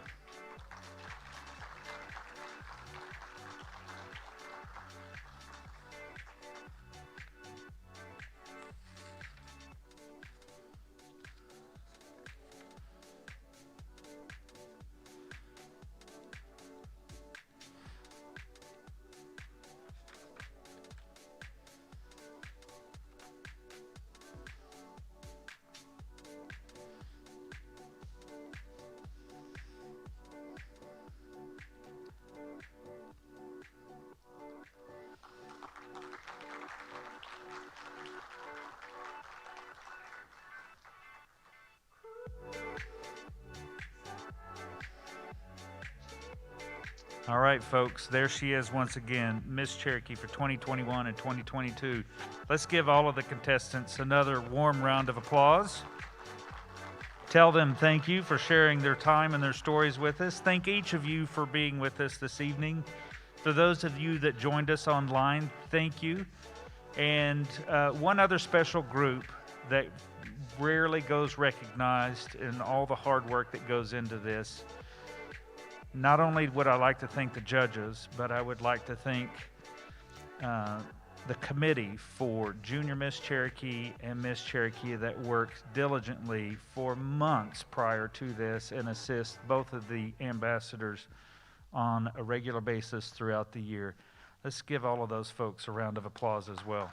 All right, folks, there she is once again, Miss Cherokee for 2021 and 2022. Let's give all of the contestants another warm round of applause. Tell them thank you for sharing their time and their stories with us. Thank each of you for being with us this evening. For those of you that joined us online, thank you. And one other special group that rarely goes recognized in all the hard work that goes into this. Not only would I like to thank the judges, but I would like to thank the committee for Junior Miss Cherokee and Miss Cherokee that worked diligently for months prior to this and assist both of the ambassadors on a regular basis throughout the year. Let's give all of those folks a round of applause as well.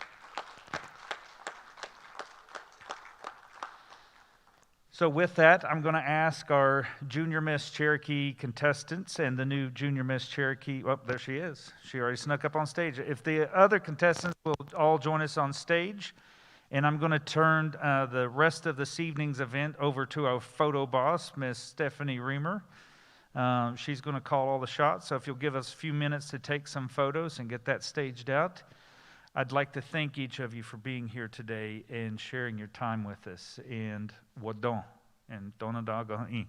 So with that, I'm going to ask our Junior Miss Cherokee contestants and the new Junior Miss Cherokee, oh, there she is. She already snuck up on stage. If the other contestants will all join us on stage, and I'm going to turn the rest of this evening's event over to our photo boss, Miss Stephanie Reamer. She's going to call all the shots, so if you'll give us a few minutes to take some photos and get that staged out. I'd like to thank each of you for being here today and sharing your time with us. And wadon and donadaga.